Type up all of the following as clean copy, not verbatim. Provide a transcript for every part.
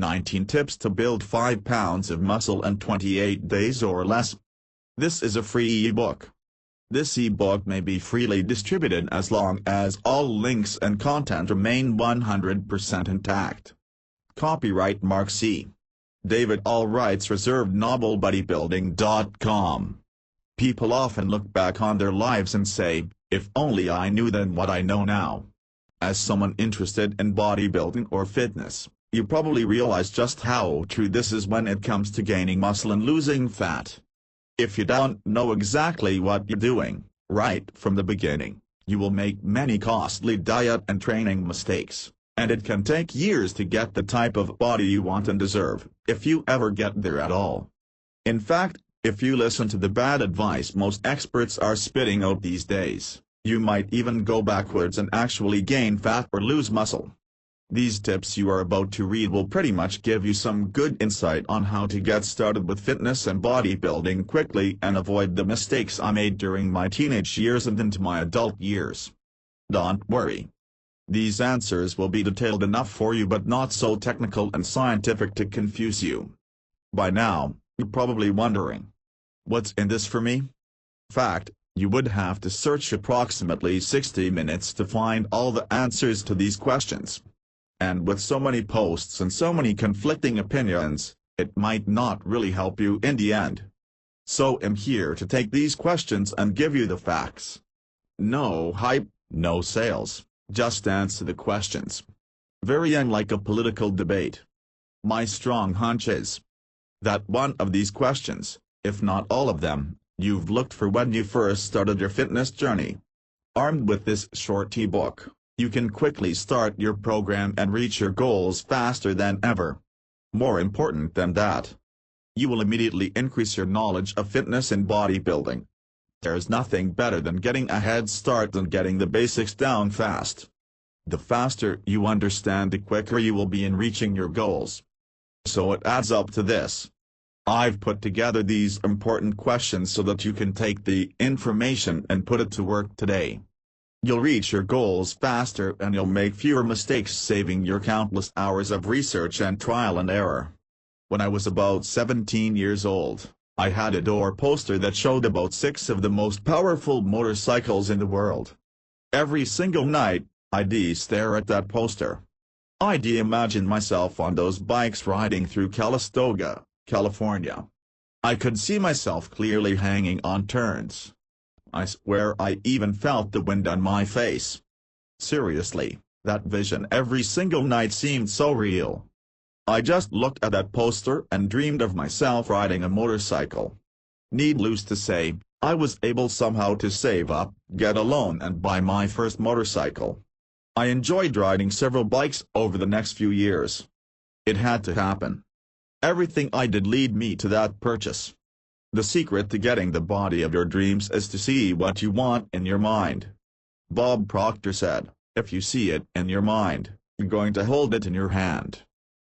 19 Tips to Build 5 Pounds of Muscle in 28 Days or Less. This is a free ebook. This ebook may be freely distributed as long as all links and content remain 100% intact. Copyright Mark C. David, all rights reserved. NobleBodybuilding.com. People often look back on their lives and say, if only I knew then what I know now. As someone interested in bodybuilding or fitness, you probably realize just how true this is when it comes to gaining muscle and losing fat. If you don't know exactly what you're doing, right from the beginning, you will make many costly diet and training mistakes, and it can take years to get the type of body you want and deserve, if you ever get there at all. In fact, if you listen to the bad advice most experts are spitting out these days, you might even go backwards and actually gain fat or lose muscle. These tips you are about to read will pretty much give you some good insight on how to get started with fitness and bodybuilding quickly and avoid the mistakes I made during my teenage years and into my adult years. Don't worry. These answers will be detailed enough for you but not so technical and scientific to confuse you. By now, you're probably wondering, what's in this for me? Fact, you would have to search approximately 60 minutes to find all the answers to these questions. And with so many posts and so many conflicting opinions, it might not really help you in the end. So I'm here to take these questions and give you the facts. No hype, no sales, just answer the questions. Very unlike a political debate. My strong hunch is that one of these questions, if not all of them, you've looked for when you first started your fitness journey. Armed with this short ebook, you can quickly start your program and reach your goals faster than ever. More important than that, you will immediately increase your knowledge of fitness and bodybuilding. There's nothing better than getting a head start and getting the basics down fast. The faster you understand, the quicker you will be in reaching your goals. So it adds up to this. I've put together these important questions so that you can take the information and put it to work today. You'll reach your goals faster and you'll make fewer mistakes, saving your countless hours of research and trial and error. When I was about 17 years old, I had a door poster that showed about 6 of the most powerful motorcycles in the world. Every single night, I'd stare at that poster. I'd imagine myself on those bikes riding through Calistoga, California. I could see myself clearly hanging on turns. I swear I even felt the wind on my face. Seriously, that vision every single night seemed so real. I just looked at that poster and dreamed of myself riding a motorcycle. Needless to say, I was able somehow to save up, get a loan and buy my first motorcycle. I enjoyed riding several bikes over the next few years. It had to happen. Everything I did led me to that purchase. The secret to getting the body of your dreams is to see what you want in your mind. Bob Proctor said, if you see it in your mind, you're going to hold it in your hand.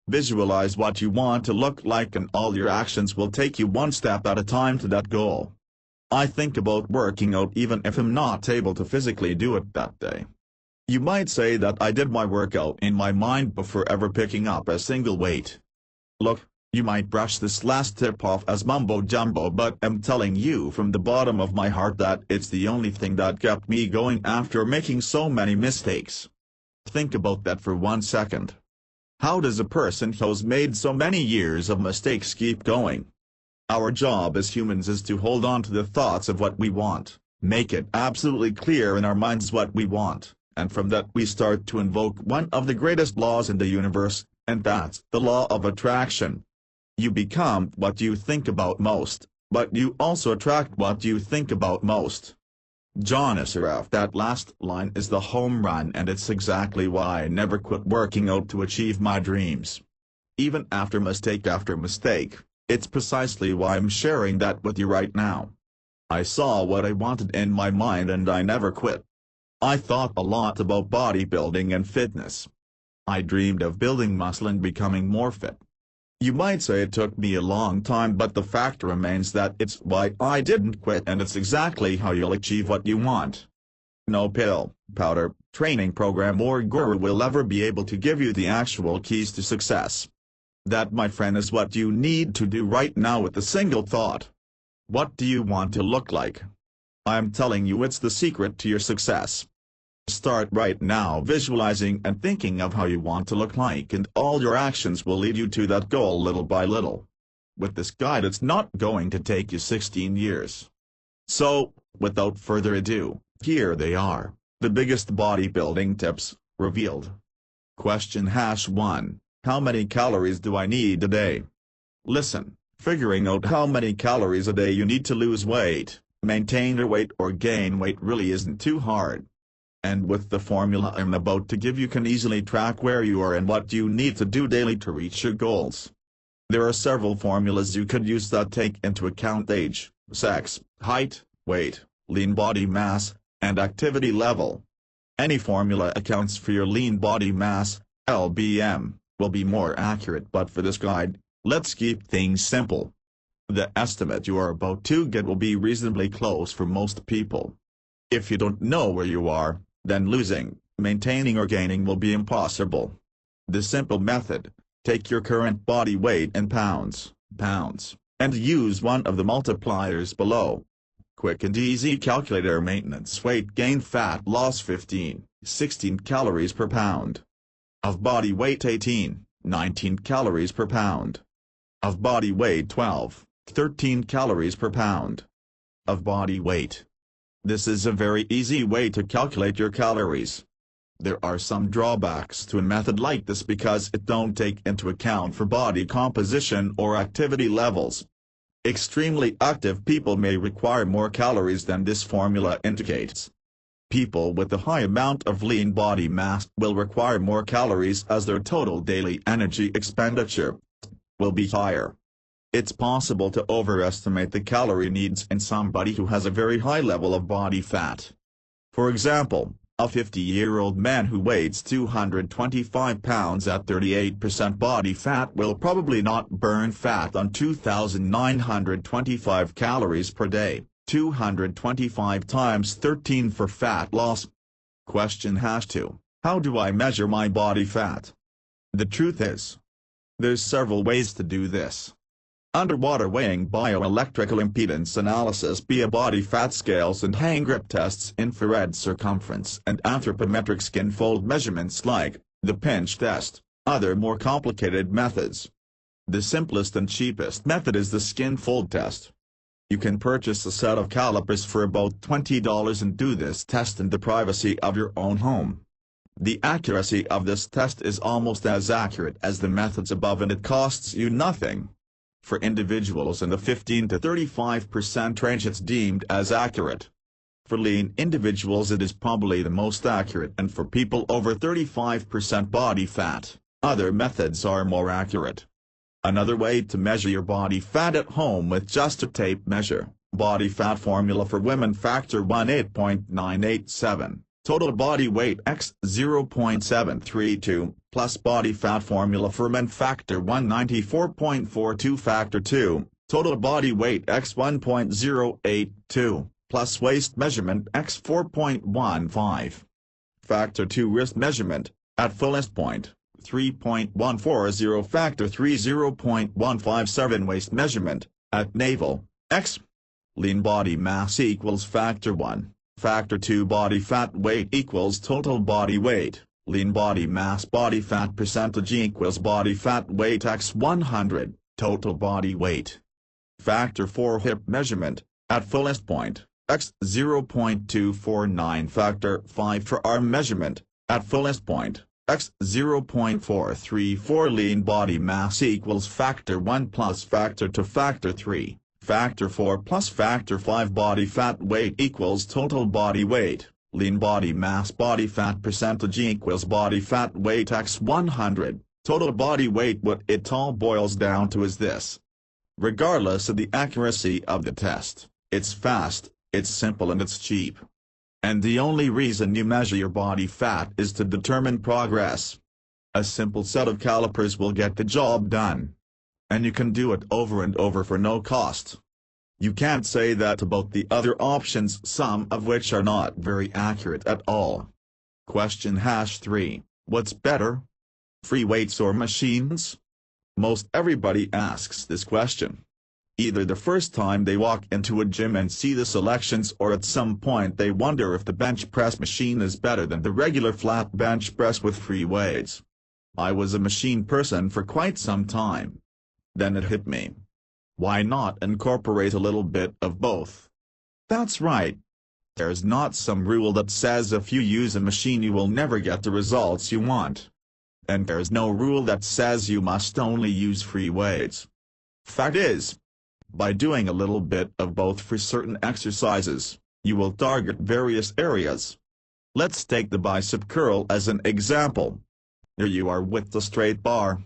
Visualize what you want to look like and all your actions will take you one step at a time to that goal. I think about working out even if I'm not able to physically do it that day. You might say that I did my workout in my mind before ever picking up a single weight. Look, you might brush this last tip off as mumbo-jumbo, but I'm telling you from the bottom of my heart that it's the only thing that kept me going after making so many mistakes. Think about that for 1 second. How does a person who's made so many years of mistakes keep going? Our job as humans is to hold on to the thoughts of what we want, make it absolutely clear in our minds what we want, and from that we start to invoke one of the greatest laws in the universe, and that's the law of attraction. You become what you think about most, but you also attract what you think about most. John Assaraf. That last line is the home run, and it's exactly why I never quit working out to achieve my dreams. Even after mistake, it's precisely why I'm sharing that with you right now. I saw what I wanted in my mind and I never quit. I thought a lot about bodybuilding and fitness. I dreamed of building muscle and becoming more fit. You might say it took me a long time, but the fact remains that it's why I didn't quit, and it's exactly how you'll achieve what you want. No pill, powder, training program or guru will ever be able to give you the actual keys to success. That, my friend, is what you need to do right now with a single thought. What do you want to look like? I'm telling you, it's the secret to your success. Start right now visualizing and thinking of how you want to look like, and all your actions will lead you to that goal little by little. With this guide, it's not going to take you 16 years. So, without further ado, here they are, the biggest bodybuilding tips, revealed. Question #1. How many calories do I need a day? Listen, figuring out how many calories a day you need to lose weight, maintain your weight or gain weight really isn't too hard. And with the formula I'm about to give, you can easily track where you are and what you need to do daily to reach your goals. There are several formulas you could use that take into account age, sex, height, weight, lean body mass, and activity level. Any formula accounts for your lean body mass, LBM, will be more accurate, but for this guide, let's keep things simple. The estimate you are about to get will be reasonably close for most people. If you don't know where you are, then losing, maintaining or gaining will be impossible. The simple method: take your current body weight in pounds, and use one of the multipliers below. Quick and easy calculator: maintenance weight gain fat loss 16 calories per pound. Of body weight 19 calories per pound. Of body weight 13 calories per pound. Of body weight. This is a very easy way to calculate your calories. There are some drawbacks to a method like this because it don't take into account for body composition or activity levels. Extremely active people may require more calories than this formula indicates. People with a high amount of lean body mass will require more calories as their total daily energy expenditure will be higher. It's possible to overestimate the calorie needs in somebody who has a very high level of body fat. For example, a 50-year-old man who weighs 225 pounds at 38% body fat will probably not burn fat on 2,925 calories per day, 225 times 13 for fat loss. Question #2. How do I measure my body fat? The truth is, there's several ways to do this. Underwater weighing, bioelectrical impedance analysis via body fat scales and hand grip tests, infrared circumference and anthropometric skin fold measurements like the pinch test, other more complicated methods. The simplest and cheapest method is the skin fold test. You can purchase a set of calipers for about $20 and do this test in the privacy of your own home. The accuracy of this test is almost as accurate as the methods above, and it costs you nothing. For individuals in the 15 to 35% range, it's deemed as accurate. For lean individuals, it is probably the most accurate, and for people over 35% body fat, other methods are more accurate. Another way to measure your body fat at home with just a tape measure: body fat formula for women, factor 18.987, total body weight x 0.732, plus body fat formula for men, factor 194.42, factor 2, total body weight x 1.082, plus waist measurement x 4.15. Factor 2 wrist measurement, at fullest point, 3.140, factor 3 0.157, waist measurement, at navel, x. Lean body mass equals factor 1, factor 2 body fat weight equals total body weight. Lean body mass body fat percentage equals body fat weight x 100, total body weight. Factor 4 hip measurement, at fullest point, x 0.249, factor 5 for arm measurement, at fullest point, x 0.434. Lean body mass equals factor 1 plus factor 2 factor 3, factor 4 plus factor 5 body fat weight equals total body weight. Lean body mass body fat percentage equals body fat weight x 100, total body weight. What it all boils down to is this: regardless of the accuracy of the test, it's fast, it's simple, and it's cheap. And the only reason you measure your body fat is to determine progress. A simple set of calipers will get the job done. And you can do it over and over for no cost. You can't say that about the other options, some of which are not very accurate at all. Question #3. What's better? Free weights or machines? Most everybody asks this question. Either the first time they walk into a gym and see the selections, or at some point they wonder if the bench press machine is better than the regular flat bench press with free weights. I was a machine person for quite some time. Then it hit me. Why not incorporate a little bit of both? That's right. There's not some rule that says if you use a machine you will never get the results you want. And there's no rule that says you must only use free weights. Fact is, by doing a little bit of both for certain exercises, you will target various areas. Let's take the bicep curl as an example. There you are with the straight bar,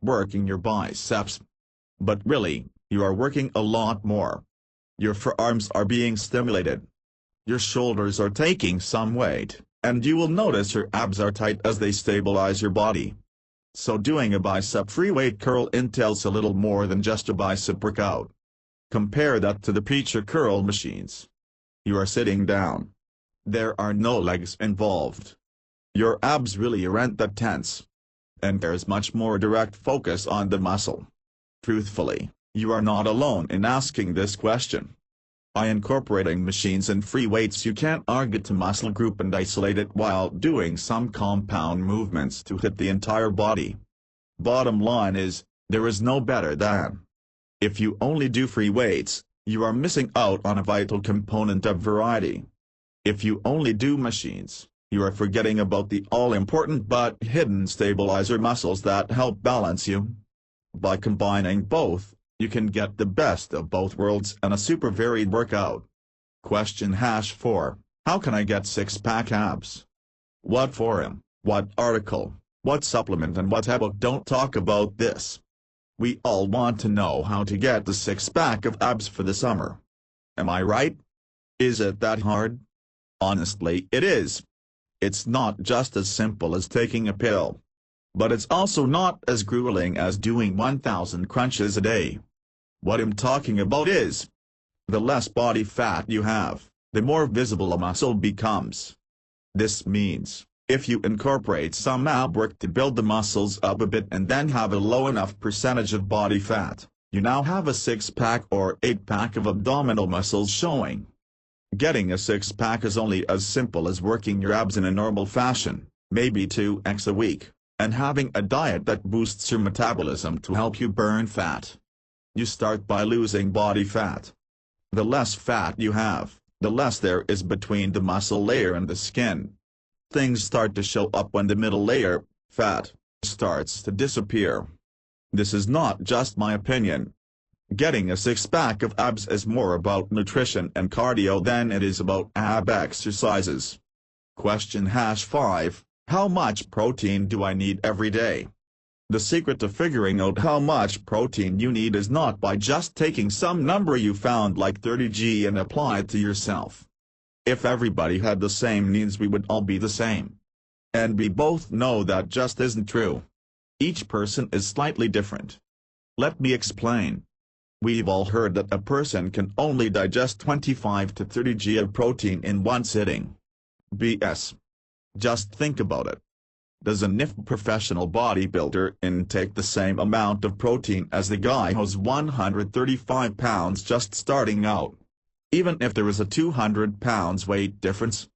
working your biceps. But really, you are working a lot more. Your forearms are being stimulated. Your shoulders are taking some weight, and you will notice your abs are tight as they stabilize your body. So doing a bicep free weight curl entails a little more than just a bicep workout. Compare that to the preacher curl machines. You are sitting down. There are no legs involved. Your abs really aren't that tense. And there's much more direct focus on the muscle. Truthfully, you are not alone in asking this question. By incorporating machines and free weights you can target a muscle group and isolate it while doing some compound movements to hit the entire body. Bottom line is, there is no better than. If you only do free weights, you are missing out on a vital component of variety. If you only do machines, you are forgetting about the all-important but hidden stabilizer muscles that help balance you. By combining both, you can get the best of both worlds and a super varied workout. Question #4. How can I get six-pack abs? What forum, what article, what supplement and what ebook don't talk about this? We all want to know how to get the six-pack of abs for the summer. Am I right? Is it that hard? Honestly, it is. It's not just as simple as taking a pill. But it's also not as grueling as doing 1,000 crunches a day. What I'm talking about is, the less body fat you have, the more visible a muscle becomes. This means, if you incorporate some ab work to build the muscles up a bit and then have a low enough percentage of body fat, you now have a six-pack or eight-pack of abdominal muscles showing. Getting a six-pack is only as simple as working your abs in a normal fashion, maybe 2x a week, and having a diet that boosts your metabolism to help you burn fat. You start by losing body fat. The less fat you have, the less there is between the muscle layer and the skin. Things start to show up when the middle layer, fat, starts to disappear. This is not just my opinion. Getting a six-pack of abs is more about nutrition and cardio than it is about ab exercises. Question #5. How much protein do I need every day? The secret to figuring out how much protein you need is not by just taking some number you found like 30g and apply it to yourself. If everybody had the same needs we would all be the same. And we both know that just isn't true. Each person is slightly different. Let me explain. We've all heard that a person can only digest 25 to 30 g of protein in one sitting. BS. Just think about it. Does a NIF professional bodybuilder intake the same amount of protein as the guy who's 135 pounds just starting out? Even if there is a 200 pounds weight difference?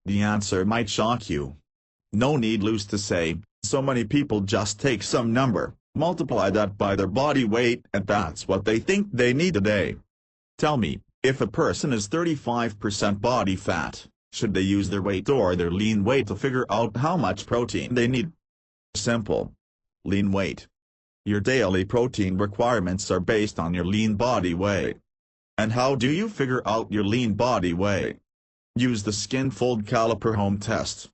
The answer might shock you. No needless to say, so many people just take some number, multiply that by their body weight and that's what they think they need a day. Tell me, if a person is 35% body fat, should they use their weight or their lean weight to figure out how much protein they need? Simple. Lean weight. Your daily protein requirements are based on your lean body weight. And how do you figure out your lean body weight? Use the Skinfold Caliper home test.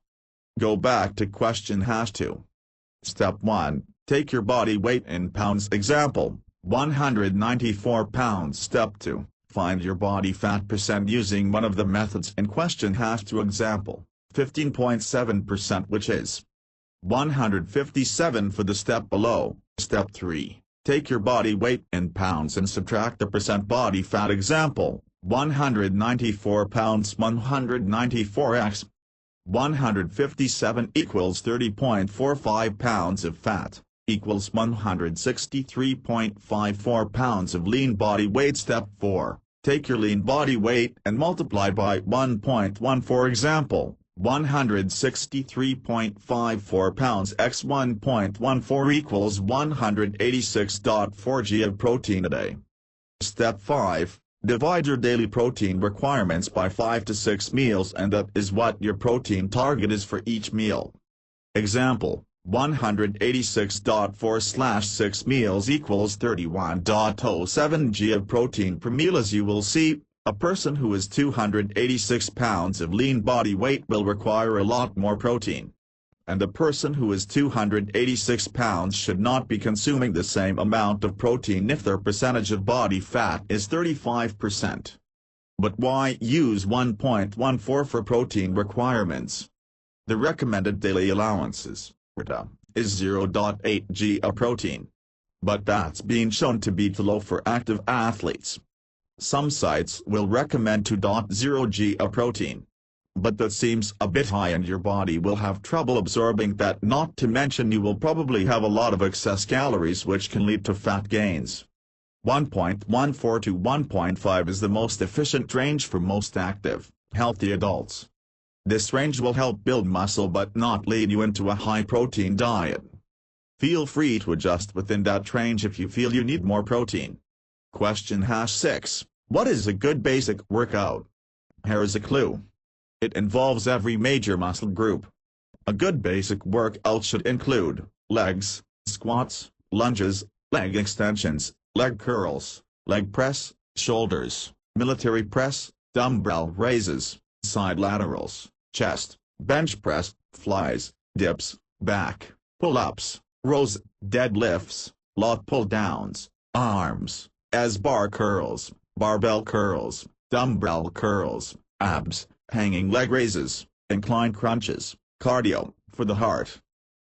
Go back to question #2. Step 1, take your body weight in pounds. Example, 194 pounds. Step 2, find your body fat percent using one of the methods in question #2. Example, 15.7%, which is 157 for the step below. Step 3, take your body weight in pounds and subtract the percent body fat. Example, 194 pounds 194x. 157 equals 30.45 pounds of fat. equals 163.54 pounds of lean body weight. Step 4. Take your lean body weight and multiply by 1.1. For example, 163.54 pounds x 1.14 equals 186.4 g of protein a day. Step 5. Divide your daily protein requirements by 5 to 6 meals, and that is what your protein target is for each meal. Example, 186.4/6 meals equals 31.07 g of protein per meal. As you will see, a person who is 286 pounds of lean body weight will require a lot more protein. And a person who is 286 pounds should not be consuming the same amount of protein if their percentage of body fat is 35%. But why use 1.14 for protein requirements? The recommended daily allowances, RDA, is 0.8 g of protein. But that's been shown to be too low for active athletes. Some sites will recommend 2.0 g of protein. But that seems a bit high, and your body will have trouble absorbing that, not to mention you will probably have a lot of excess calories which can lead to fat gains. 1.14 to 1.5 is the most efficient range for most active, healthy adults. This range will help build muscle but not lead you into a high-protein diet. Feel free to adjust within that range if you feel you need more protein. Question #6. What is a good basic workout? Here is a clue. It involves every major muscle group. A good basic workout should include legs, squats, lunges, leg extensions, leg curls, leg press, shoulders, military press, dumbbell raises, side laterals, chest, bench press, flies, dips, back, pull-ups, rows, deadlifts, lat pull-downs, arms, S-bar curls, barbell curls, dumbbell curls, abs, hanging leg raises, incline crunches, cardio, for the heart.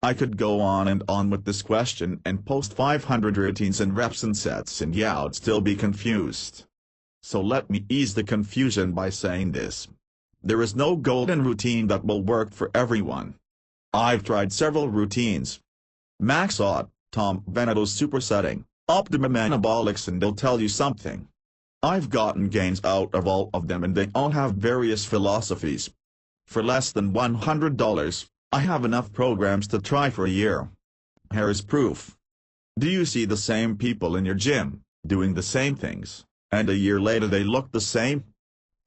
I could go on and on with this question and post 500 routines and reps and sets, and yeah, I'd still be confused. So let me ease the confusion by saying this. There is no golden routine that will work for everyone. I've tried several routines. Max Out, Tom Benedetto's supersetting, Optimum Anabolics, and they'll tell you something. I've gotten gains out of all of them, and they all have various philosophies. For less than $100, I have enough programs to try for a year. Here is proof. Do you see the same people in your gym, doing the same things, and a year later they look the same?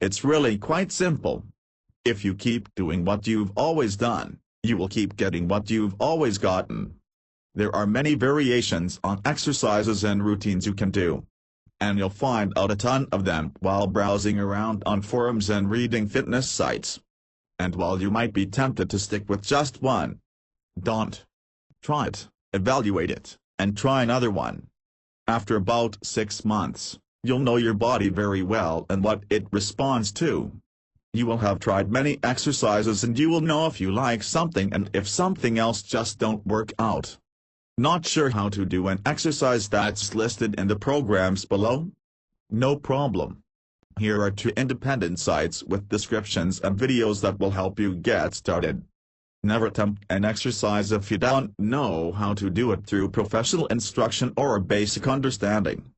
It's really quite simple. If you keep doing what you've always done, you will keep getting what you've always gotten. There are many variations on exercises and routines you can do. And you'll find out a ton of them while browsing around on forums and reading fitness sites. And while you might be tempted to stick with just one, don't. Try it, evaluate it, and try another one. After about 6 months, you'll know your body very well and what it responds to. You will have tried many exercises, and you will know if you like something and if something else just don't work out. Not sure how to do an exercise that's listed in the programs below? No problem. Here are 2 independent sites with descriptions and videos that will help you get started. Never attempt an exercise if you don't know how to do it through professional instruction or a basic understanding.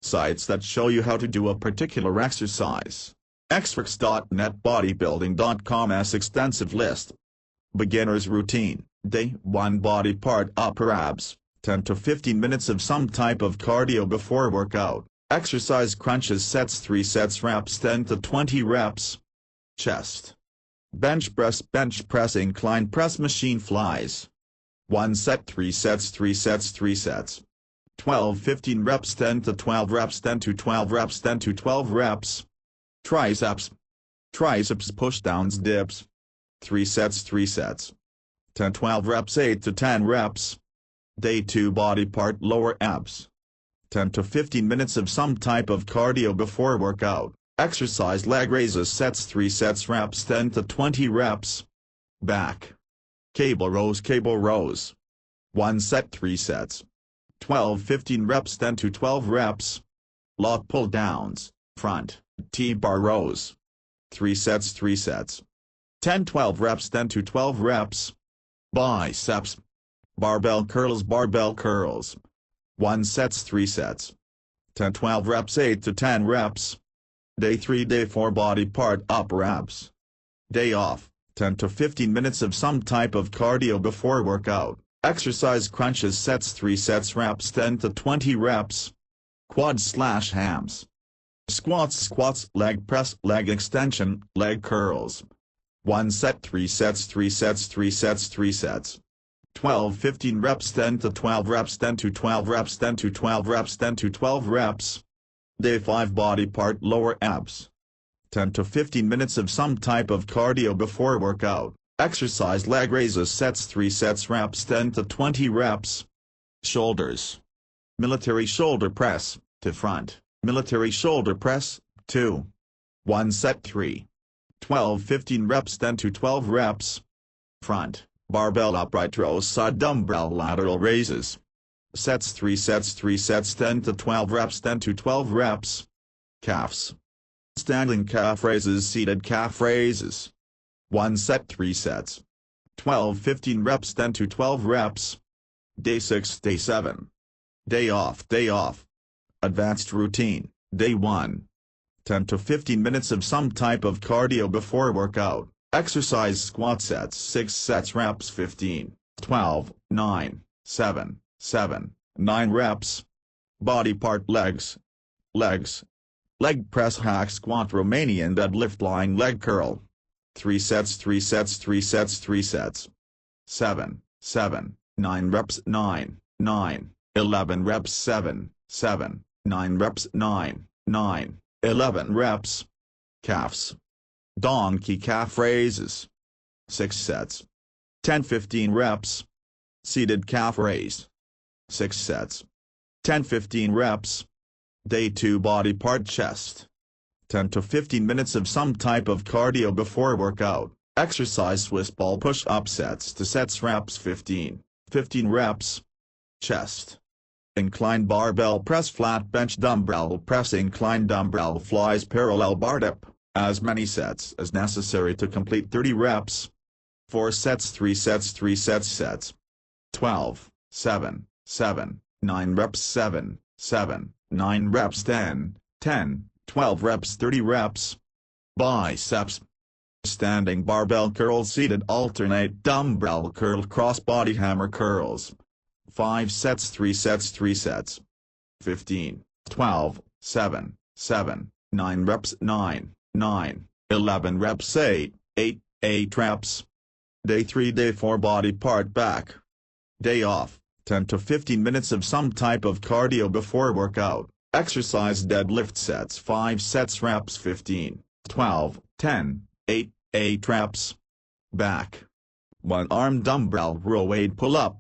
Sites that show you how to do a particular exercise. Xworks.net, bodybuilding.com's extensive list. Beginner's routine. Day 1 body part: upper abs, 10 to 15 minutes of some type of cardio before workout. Exercise: crunches, sets 3 sets, reps 10 to 20 reps. Chest. Bench press, incline press, machine flies. 1 set, 3 sets, 3 sets, 3 sets. 12-15 reps, 10 to 12 reps, 10 to 12 reps, 10 to 12 reps. Triceps. Triceps push-downs, dips. 3 sets, 3 sets. 10-12 reps, 8 to 10 reps. Day 2 body part: lower abs. 10 to 15 minutes of some type of cardio before workout. Exercise: leg raises, sets 3 sets, reps 10 to 20 reps. Back. Cable rows. 1 set, 3 sets. 12-15 reps, 10 to 12 reps. Lat pull downs, front, T-bar rows. 3 sets, 3 sets. 10-12 reps, 10 to 12 reps. Biceps. Barbell curls. 1 sets 3 sets. 10-12 reps. 8 to 10 reps. Day 3 Day 4 body part upper abs. Day off, 10 to 15 minutes of some type of cardio before workout. Exercise crunches. Sets 3 sets reps. 10 to 20 reps. Quads/hams. Squats, leg press, leg extension, leg curls. 1 set 3 sets. 3 sets. 12-15 reps. 10 to 12 reps. 10 to 12 reps. 10 to 12 reps. 10 to 12 reps. Day 5 body part lower abs. 10 to 15 minutes of some type of cardio before workout. Exercise leg raises. Sets 3 sets reps. 10 to 20 reps. Shoulders. Military shoulder press, to front. Military shoulder press, 2. 1 set 3. 12-15 reps. 10 to 12 reps. Front, barbell upright rows. Side dumbbell lateral raises. Sets 3 sets. 10 to 12 reps. 10 to 12 reps. Calves. Standing calf raises. Seated calf raises. 1 set 3 sets. 12-15 reps. 10 to 12 reps. Day 6 Day 7. Day off. Advanced routine. Day 1. 10 to 15 minutes of some type of cardio before workout. Exercise squat sets. 6 sets reps. 15, 12, 9, 7, 9 reps. Body part legs. Leg press hack squat Romanian deadlift lying leg curl. 3 sets. 7, 9 reps. 9, 11 reps. 7, 9 reps. 9, 11 reps. Calves. Donkey calf raises. 6 sets. 10-15 reps. Seated calf raise. 6 sets. 10-15 reps. Day 2 body part chest. 10 to 15 minutes of some type of cardio before workout. Exercise Swiss ball push-up sets to sets reps. 15 reps. Chest. Incline barbell press. Flat bench dumbbell press. Incline dumbbell flies. Parallel bar dip. As many sets as necessary to complete 30 reps. 4 sets. 3 sets. 12, 7, 9 reps. 7, 9 reps. 10, 12 reps. 30 reps. Biceps. Standing barbell curls. Seated alternate dumbbell curl. Cross-body hammer curls. 5 sets. 3 sets. 15, 12, 7, 9 reps. 9, 11 reps. 8 reps. Day 3 Day 4 body part back. Day off, 10 to 15 minutes of some type of cardio before workout. Exercise deadlift sets. 5 sets reps. 15, 12, 10, 8 reps. Back. 1 arm dumbbell row weight pull-up.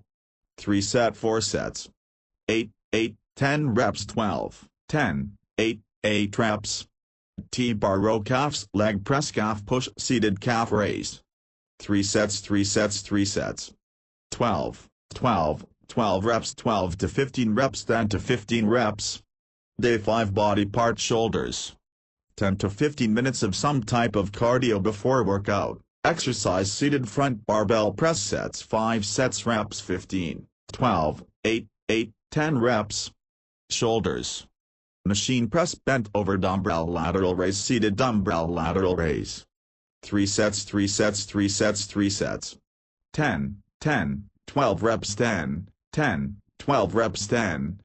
3 set. 4 sets. 8, 10 reps. 12, 10, 8 reps. T-bar row calves. Leg press calf push. Seated calf raise. 3 sets. 12 reps. 12 to 15 reps. 10 to 15 reps. Day 5 body part shoulders. 10 to 15 minutes of some type of cardio before workout. Exercise seated front barbell press sets. 5 sets reps. 15, 12, 8, 10 reps. Shoulders. Machine press bent over dumbbell lateral raise. Seated dumbbell lateral raise. 3 sets. 10, 12 reps. 10, 12 reps. 10,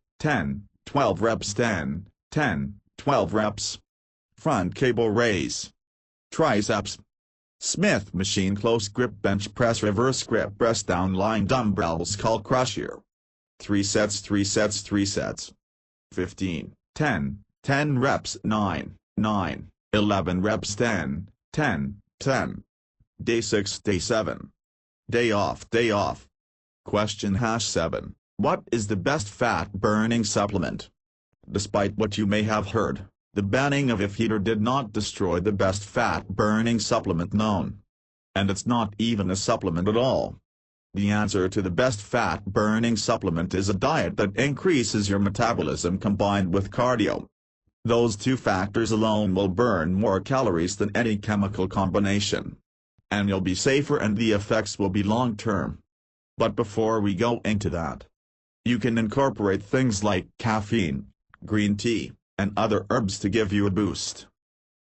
12 reps. 10, 12 reps. Front cable raise. Triceps. Smith machine close grip bench press. Reverse grip press down lying dumbbell skull crusher. 3 sets. 15, 10 reps. 9, 11 reps. 10. Day 6 Day 7. Day off. Question #7. What is the best fat-burning supplement? Despite what you may have heard, the banning of Beefeater did not destroy the best fat-burning supplement known. And it's not even a supplement at all. The answer to the best fat-burning supplement is a diet that increases your metabolism combined with cardio. Those 2 factors alone will burn more calories than any chemical combination. And you'll be safer and the effects will be long-term. But before we go into that, you can incorporate things like caffeine, green tea, and other herbs to give you a boost.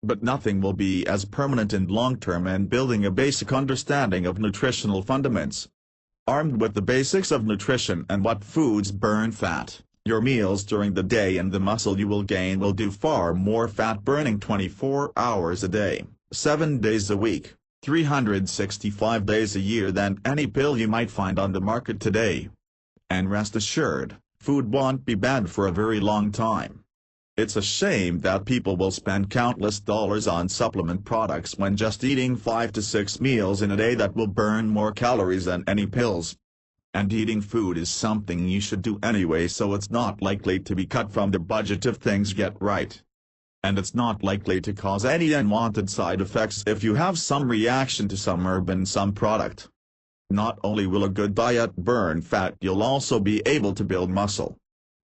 But nothing will be as permanent and long-term and building a basic understanding of nutritional fundamentals. Armed with the basics of nutrition and what foods burn fat, your meals during the day and the muscle you will gain will do far more fat burning 24 hours a day, 7 days a week, 365 days a year than any pill you might find on the market today. And rest assured, food won't be bad for a very long time. It's a shame that people will spend countless dollars on supplement products when just eating 5 to 6 meals in a day that will burn more calories than any pills. And eating food is something you should do anyway, so it's not likely to be cut from the budget if things get right. And it's not likely to cause any unwanted side effects if you have some reaction to some herb and some product. Not only will a good diet burn fat, you'll also be able to build muscle.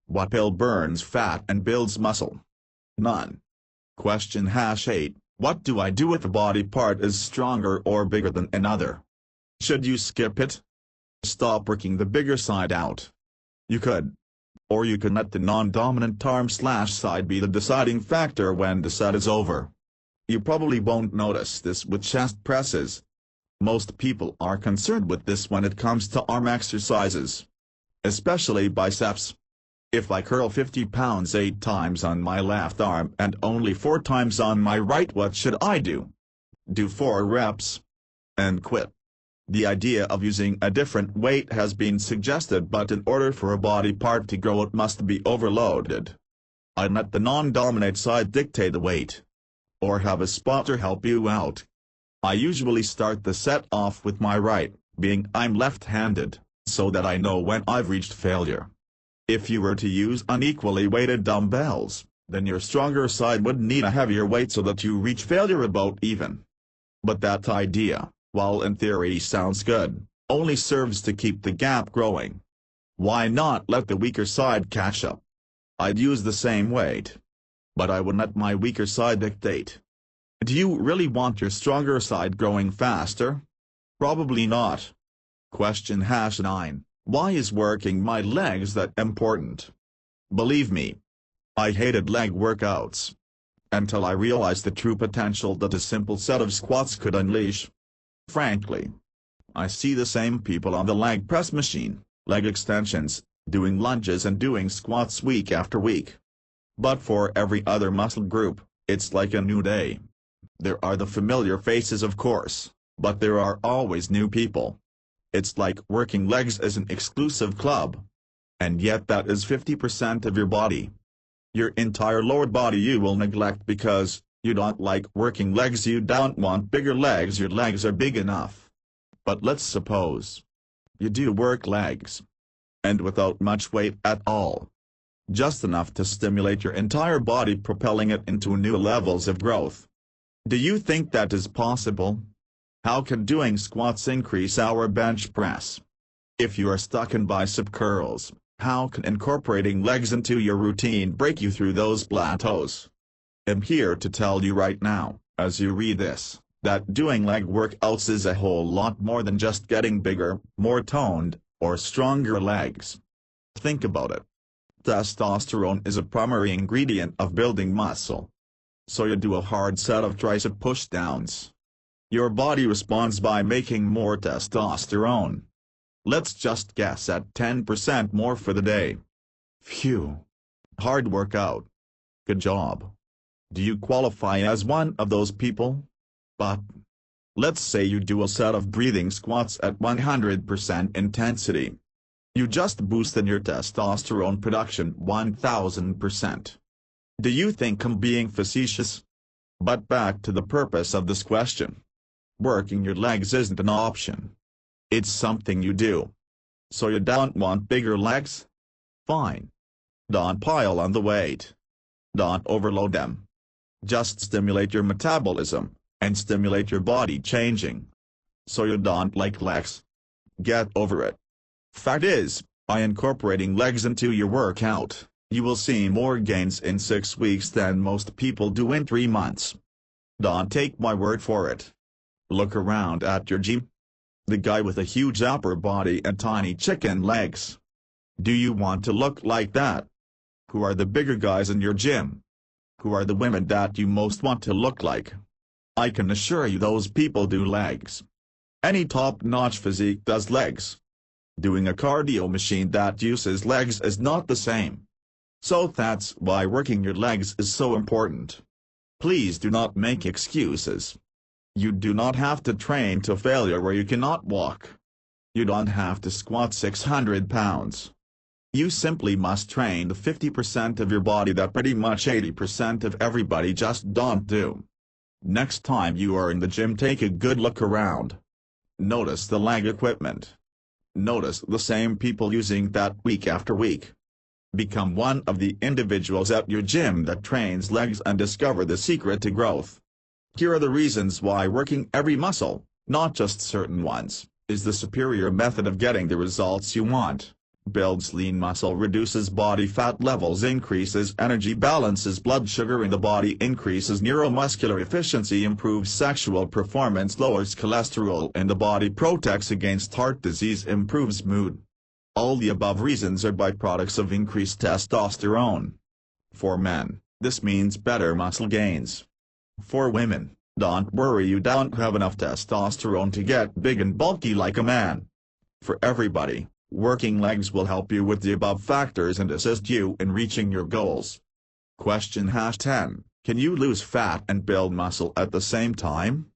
What pill burns fat and builds muscle? None. Question #8. What do I do if a body part is stronger or bigger than another? Should you skip it? Stop working the bigger side out. You could. Or you can let the non-dominant arm/side be the deciding factor when the set is over. You probably won't notice this with chest presses. Most people are concerned with this when it comes to arm exercises. Especially biceps. If I curl 50 pounds 8 times on my left arm and only 4 times on my right, what should I do? Do 4 reps. And quit. The idea of using a different weight has been suggested, but in order for a body part to grow it must be overloaded. I let the non-dominant side dictate the weight. Or have a spotter help you out. I usually start the set off with my right, being I'm left-handed, so that I know when I've reached failure. If you were to use unequally weighted dumbbells, then your stronger side would need a heavier weight so that you reach failure about even. But that idea, while in theory sounds good, only serves to keep the gap growing. Why not let the weaker side catch up? I'd use the same weight. But I would let my weaker side dictate. Do you really want your stronger side growing faster? Probably not. Question #9. Why is working my legs that important? Believe me, I hated leg workouts. Until I realized the true potential that a simple set of squats could unleash. Frankly, I see the same people on the leg press machine, leg extensions, doing lunges and doing squats week after week. But for every other muscle group, it's like a new day. There are the familiar faces, of course, but there are always new people. It's like working legs is an exclusive club. And yet that is 50% of your body. Your entire lower body you will neglect because you don't like working legs, you don't want bigger legs, your legs are big enough. But let's suppose you do work legs. And without much weight at all. Just enough to stimulate your entire body, propelling it into new levels of growth. Do you think that is possible? How can doing squats increase our bench press? If you are stuck in bicep curls, how can incorporating legs into your routine break you through those plateaus? I'm here to tell you right now, as you read this, that doing leg workouts is a whole lot more than just getting bigger, more toned, or stronger legs. Think about it. Testosterone is a primary ingredient of building muscle. So you do a hard set of tricep pushdowns. Your body responds by making more testosterone. Let's just guess at 10% more for the day. Phew. Hard workout. Good job. Do you qualify as one of those people? But let's say you do a set of breathing squats at 100% intensity. You just boosted your testosterone production 1000%. Do you think I'm being facetious? But back to the purpose of this question. Working your legs isn't an option. It's something you do. So you don't want bigger legs? Fine. Don't pile on the weight. Don't overload them. Just stimulate your metabolism, and stimulate your body changing. So you don't like legs? Get over it. Fact is, by incorporating legs into your workout, you will see more gains in 6 weeks than most people do in 3 months. Don't take my word for it. Look around at your gym. The guy with a huge upper body and tiny chicken legs. Do you want to look like that? Who are the bigger guys in your gym? Who are the women that you most want to look like? I can assure you those people do legs. Any top-notch physique does legs. Doing a cardio machine that uses legs is not the same. So that's why working your legs is so important. Please do not make excuses. You do not have to train to failure where you cannot walk. You don't have to squat 600 pounds. You simply must train the 50% of your body that pretty much 80% of everybody just don't do. Next time you are in the gym, take a good look around. Notice the leg equipment. Notice the same people using that week after week. Become one of the individuals at your gym that trains legs and discover the secret to growth. Here are the reasons why working every muscle, not just certain ones, is the superior method of getting the results you want. Builds lean muscle, reduces body fat levels, increases energy, balances blood sugar in the body, increases neuromuscular efficiency, improves sexual performance, lowers cholesterol in the body, protects against heart disease, improves mood. All the above reasons are byproducts of increased testosterone. For men, this means better muscle gains. For women, don't worry, you don't have enough testosterone to get big and bulky like a man. For everybody, working legs will help you with the above factors and assist you in reaching your goals. Question #10. Can you lose fat and build muscle at the same time?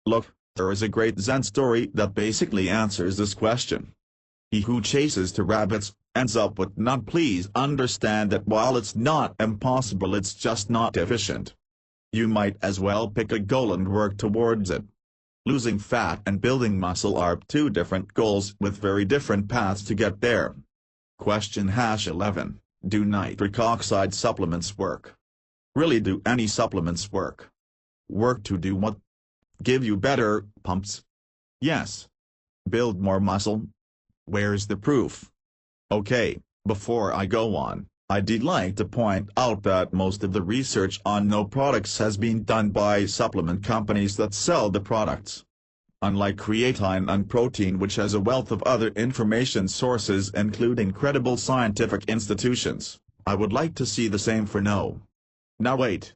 Look, there is a great Zen story that basically answers this question. He who chases two rabbits, ends up with none. Please understand that while it's not impossible, it's just not efficient. You might as well pick a goal and work towards it. Losing fat and building muscle are two different goals with very different paths to get there. Question #11. Do nitric oxide supplements work? Really, do any supplements work? Work to do what? Give you better pumps? Yes. Build more muscle? Where's the proof? Okay, before I go on, I'd like to point out that most of the research on no products has been done by supplement companies that sell the products. Unlike creatine and protein, which has a wealth of other information sources including credible scientific institutions, I would like to see the same for no. Now wait.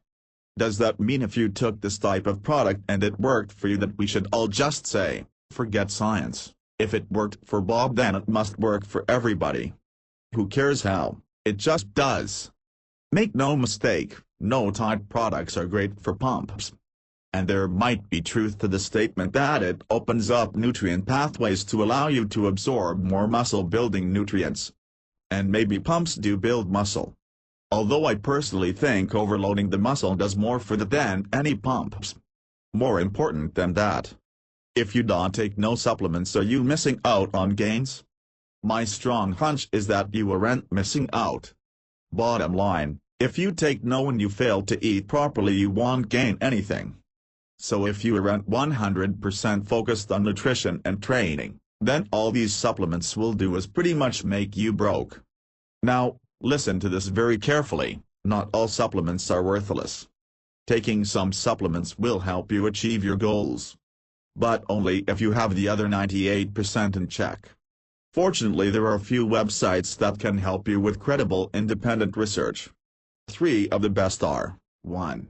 Does that mean if you took this type of product and it worked for you that we should all just say, forget science? If it worked for Bob, then it must work for everybody. Who cares how? It just does. Make no mistake, no type products are great for pumps. And there might be truth to the statement that it opens up nutrient pathways to allow you to absorb more muscle-building nutrients. And maybe pumps do build muscle. Although I personally think overloading the muscle does more for that than any pumps. More important than that, if you don't take no supplements, are you missing out on gains? My strong hunch is that you aren't missing out. Bottom line, if you take no and you fail to eat properly, you won't gain anything. So if you aren't 100% focused on nutrition and training, then all these supplements will do is pretty much make you broke. Now, listen to this very carefully, not all supplements are worthless. Taking some supplements will help you achieve your goals. But only if you have the other 98% in check. Fortunately, there are a few websites that can help you with credible independent research. 3 of the best are: 1.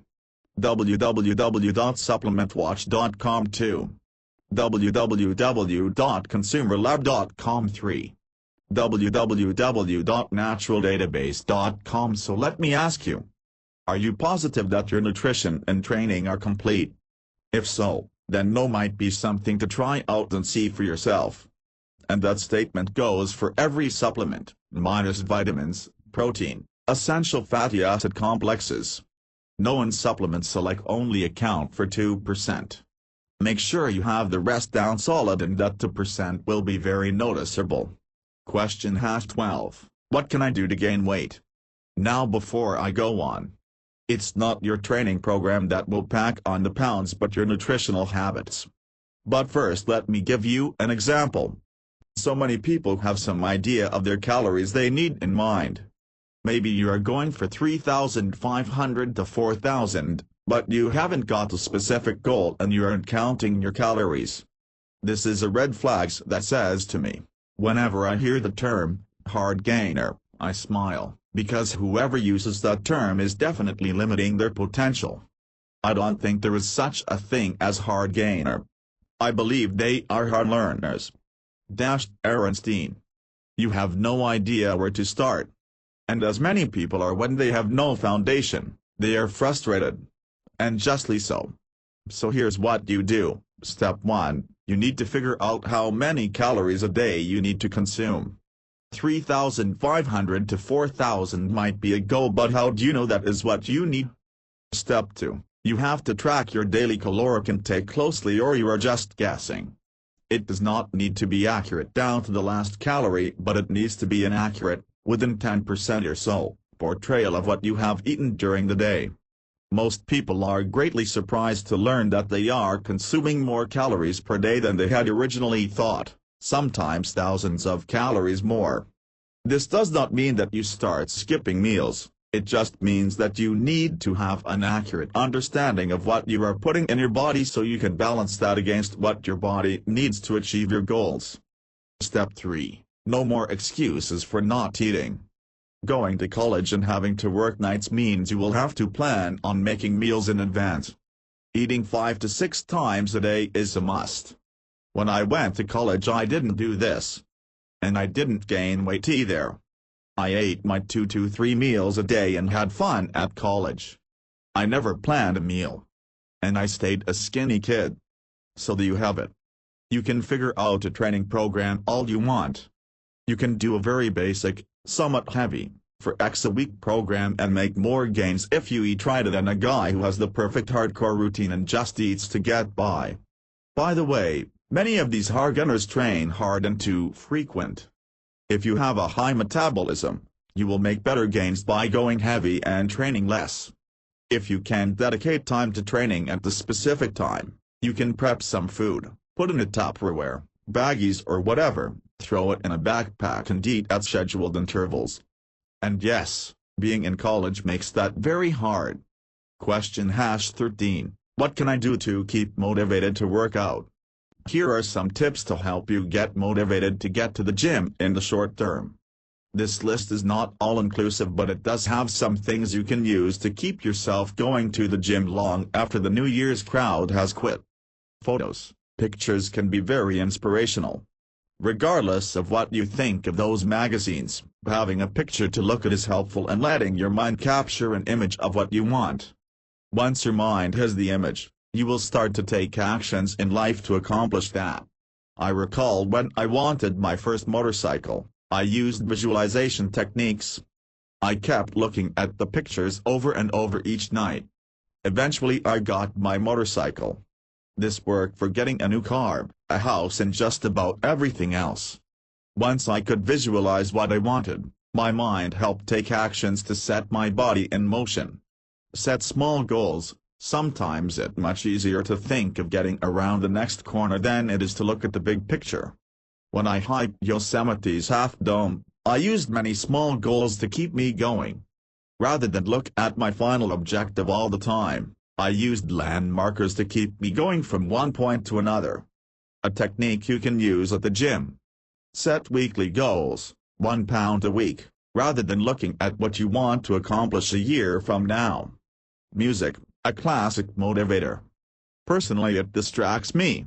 www.supplementwatch.com, 2. www.consumerlab.com, 3. www.naturaldatabase.com. So let me ask you, are you positive that your nutrition and training are complete? If so, then no might be something to try out and see for yourself. And that statement goes for every supplement, minus vitamins, protein, essential fatty acid complexes. No and supplements select only account for 2%. Make sure you have the rest down solid, and that 2% will be very noticeable. Question #12. What can I do to gain weight? Now before I go on, it's not your training program that will pack on the pounds but your nutritional habits. But first let me give you an example. So many people have some idea of their calories they need in mind. Maybe you are going for 3,500 to 4,000, but you haven't got a specific goal and you aren't counting your calories. This is a red flag that says to me, whenever I hear the term, hard gainer, I smile, because whoever uses that term is definitely limiting their potential. I don't think there is such a thing as hard gainer. I believe they are hard learners. Ehrenstein. You have no idea where to start. And as many people are when they have no foundation, they are frustrated. And justly so. So here's what you do. Step 1, you need to figure out how many calories a day you need to consume. 3,500 to 4,000 might be a goal, but how do you know that is what you need? Step 2, you have to track your daily caloric intake closely or you are just guessing. It does not need to be accurate down to the last calorie, but it needs to be inaccurate, within 10% or so, portrayal of what you have eaten during the day. Most people are greatly surprised to learn that they are consuming more calories per day than they had originally thought, sometimes thousands of calories more. This does not mean that you start skipping meals, it just means that you need to have an accurate understanding of what you are putting in your body so you can balance that against what your body needs to achieve your goals. Step 3, no more excuses for not eating. Going to college and having to work nights means you will have to plan on making meals in advance. Eating 5 to 6 times a day is a must. When I went to college I didn't do this. And I didn't gain weight either. I ate my 2 to 3 meals a day and had fun at college. I never planned a meal. And I stayed a skinny kid. So there you have it. You can figure out a training program all you want. You can do a very basic, somewhat heavy, for X a week program and make more gains if you eat right than a guy who has the perfect hardcore routine and just eats to get by. By the way, many of these hard gunners train hard and too frequent. If you have a high metabolism, you will make better gains by going heavy and training less. If you can dedicate time to training at the specific time, you can prep some food, put in a Tupperware, baggies or whatever, throw it in a backpack and eat at scheduled intervals. And yes, being in college makes that very hard. Question #13, what can I do to keep motivated to work out? Here are some tips to help you get motivated to get to the gym in the short term. This list is not all-inclusive, but it does have some things you can use to keep yourself going to the gym long after the New Year's crowd has quit. Photos, pictures can be very inspirational. Regardless of what you think of those magazines, having a picture to look at is helpful and letting your mind capture an image of what you want. Once your mind has the image, you will start to take actions in life to accomplish that. I recall when I wanted my first motorcycle, I used visualization techniques. I kept looking at the pictures over and over each night. Eventually I got my motorcycle. This worked for getting a new car, a house and just about everything else. Once I could visualize what I wanted, my mind helped take actions to set my body in motion. Set small goals. Sometimes it's much easier to think of getting around the next corner than it is to look at the big picture. When I hiked Yosemite's Half Dome, I used many small goals to keep me going. Rather than look at my final objective all the time, I used landmarkers to keep me going from one point to another. A technique you can use at the gym. Set weekly goals, 1 pound a week, rather than looking at what you want to accomplish a year from now. Music, a classic motivator. Personally it distracts me.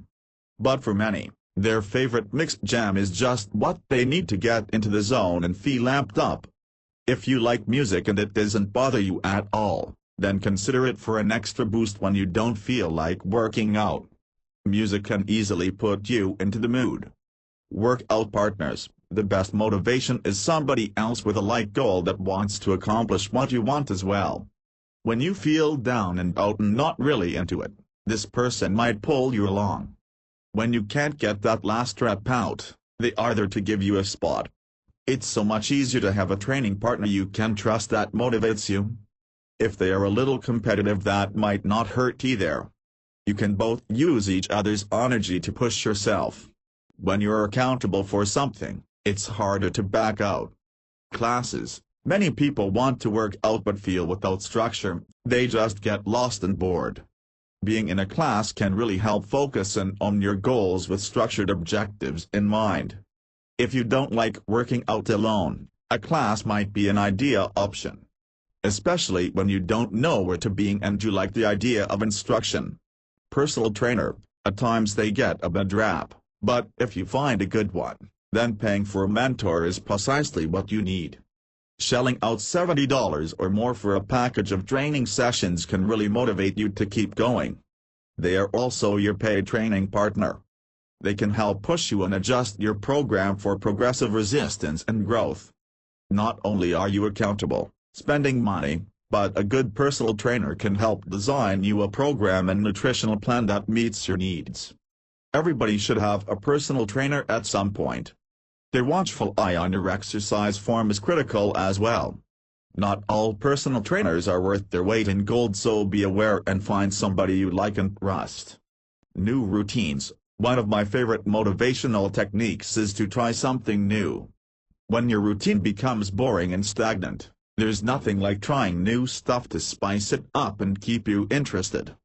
But for many, their favorite mixed jam is just what they need to get into the zone and feel amped up. If you like music and it doesn't bother you at all, then consider it for an extra boost when you don't feel like working out. Music can easily put you into the mood. Workout partners, the best motivation is somebody else with a like goal that wants to accomplish what you want as well. When you feel down and out and not really into it, this person might pull you along. When you can't get that last rep out, they are there to give you a spot. It's so much easier to have a training partner you can trust that motivates you. If they are a little competitive, that might not hurt either. You can both use each other's energy to push yourself. When you're accountable for something, it's harder to back out. Classes. Many people want to work out but feel without structure, they just get lost and bored. Being in a class can really help focus on your goals with structured objectives in mind. If you don't like working out alone, a class might be an ideal option. Especially when you don't know where to begin and you like the idea of instruction. Personal trainer, at times they get a bad rap, but if you find a good one, then paying for a mentor is precisely what you need. Shelling out $70 or more for a package of training sessions can really motivate you to keep going. They are also your paid training partner. They can help push you and adjust your program for progressive resistance and growth. Not only are you accountable, spending money, but a good personal trainer can help design you a program and nutritional plan that meets your needs. Everybody should have a personal trainer at some point. Their watchful eye on your exercise form is critical as well. Not all personal trainers are worth their weight in gold, so be aware and find somebody you like and trust. New routines. One of my favorite motivational techniques is to try something new. When your routine becomes boring and stagnant, there's nothing like trying new stuff to spice it up and keep you interested.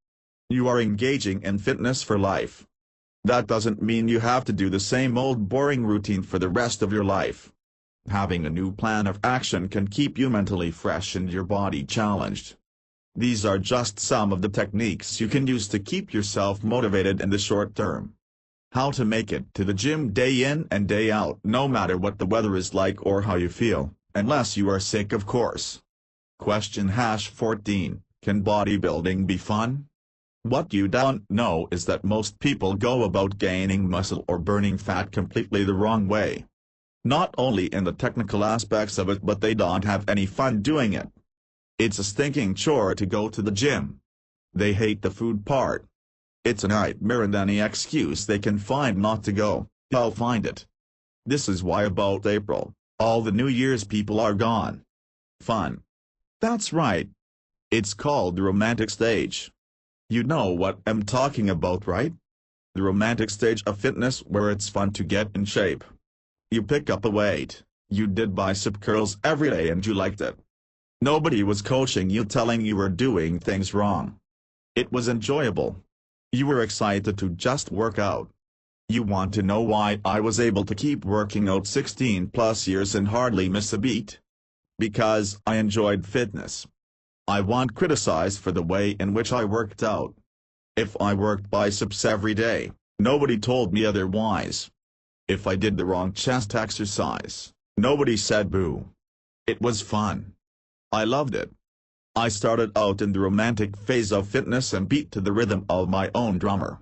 You are engaging in fitness for life. That doesn't mean you have to do the same old boring routine for the rest of your life. Having a new plan of action can keep you mentally fresh and your body challenged. These are just some of the techniques you can use to keep yourself motivated in the short term. How to make it to the gym day in and day out, no matter what the weather is like or how you feel, unless you are sick, of course. Question #14, can bodybuilding be fun? What you don't know is that most people go about gaining muscle or burning fat completely the wrong way. Not only in the technical aspects of it, but they don't have any fun doing it. It's a stinking chore to go to the gym. They hate the food part. It's a nightmare, and any excuse they can find not to go, they'll find it. This is why about April, all the New Year's people are gone. Fun. That's right. It's called the romantic stage. You know what I'm talking about, right? The romantic stage of fitness, where it's fun to get in shape. You pick up a weight, you did bicep curls every day and you liked it. Nobody was coaching you, telling you were doing things wrong. It was enjoyable. You were excited to just work out. You want to know why I was able to keep working out 16+ years and hardly miss a beat? Because I enjoyed fitness. I wasn't criticized for the way in which I worked out. If I worked biceps every day, nobody told me otherwise. If I did the wrong chest exercise, nobody said boo. It was fun. I loved it. I started out in the romantic phase of fitness and beat to the rhythm of my own drummer.